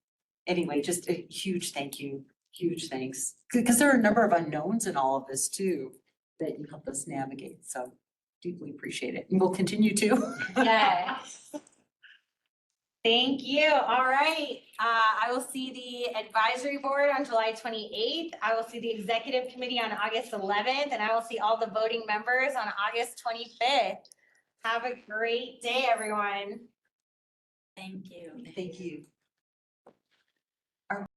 Speaker 2: Anyway, just a huge thank you, huge thanks. Because there are a number of unknowns in all of this too, that you helped us navigate. So deeply appreciate it. And we'll continue to.
Speaker 1: Yes. Thank you. All right. I will see the advisory board on July 28th. I will see the executive committee on August 11th, and I will see all the voting members on August 25th. Have a great day, everyone.
Speaker 4: Thank you.
Speaker 2: Thank you.